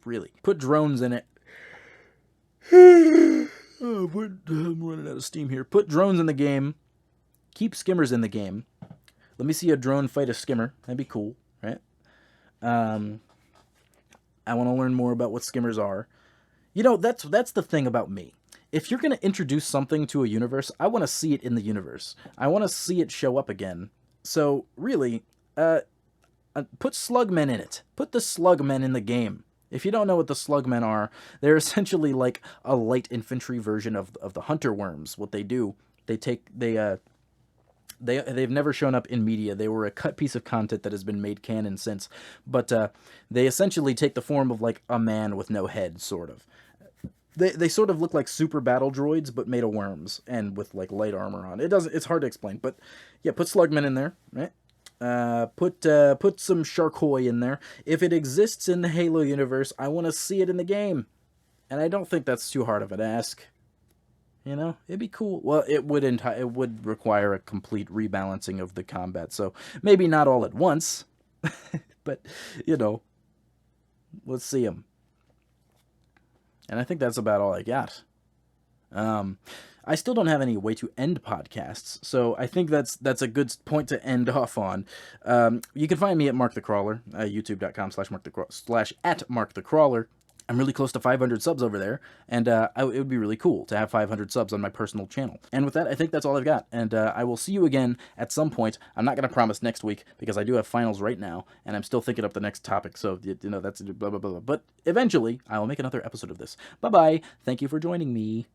really. Put drones in it. I'm running out of steam here. Put drones in the game. Keep skimmers in the game. Let me see a drone fight a skimmer. That'd be cool, right? Um, I want to learn more about what skimmers are. You know, that's the thing about me. If you're going to introduce something to a universe, I want to see it in the universe. I want to see it show up again. So, really, put slugmen in it. Put the slugmen in the game. If you don't know what the slugmen are, they're essentially like a light infantry version of the hunter worms. What they do, they've never shown up in media. They were a cut piece of content that has been made canon since, but they essentially take the form of like a man with no head, sort of. They sort of look like super battle droids, but made of worms and with like light armor on. It's hard to explain, but yeah, put slugmen in there, right? Put some Sharkoi in there. If it exists in the Halo universe, I want to see it in the game, and I don't think that's too hard of an ask. You know, it'd be cool. Well, it would require a complete rebalancing of the combat, so maybe not all at once, but you know, let's see them. And I think that's about all I got. Um, I still don't have any way to end podcasts, so I think that's a good point to end off on. You can find me at Mark the Crawler, youtube.com/slash at Mark the Crawler. I'm really close to 500 subs over there, and it would be really cool to have 500 subs on my personal channel. And with that, I think that's all I've got, and I will see you again at some point. I'm not going to promise next week, because I do have finals right now, and I'm still thinking up the next topic, so, you know, that's blah, blah, blah, blah. But eventually, I will make another episode of this. Bye-bye. Thank you for joining me.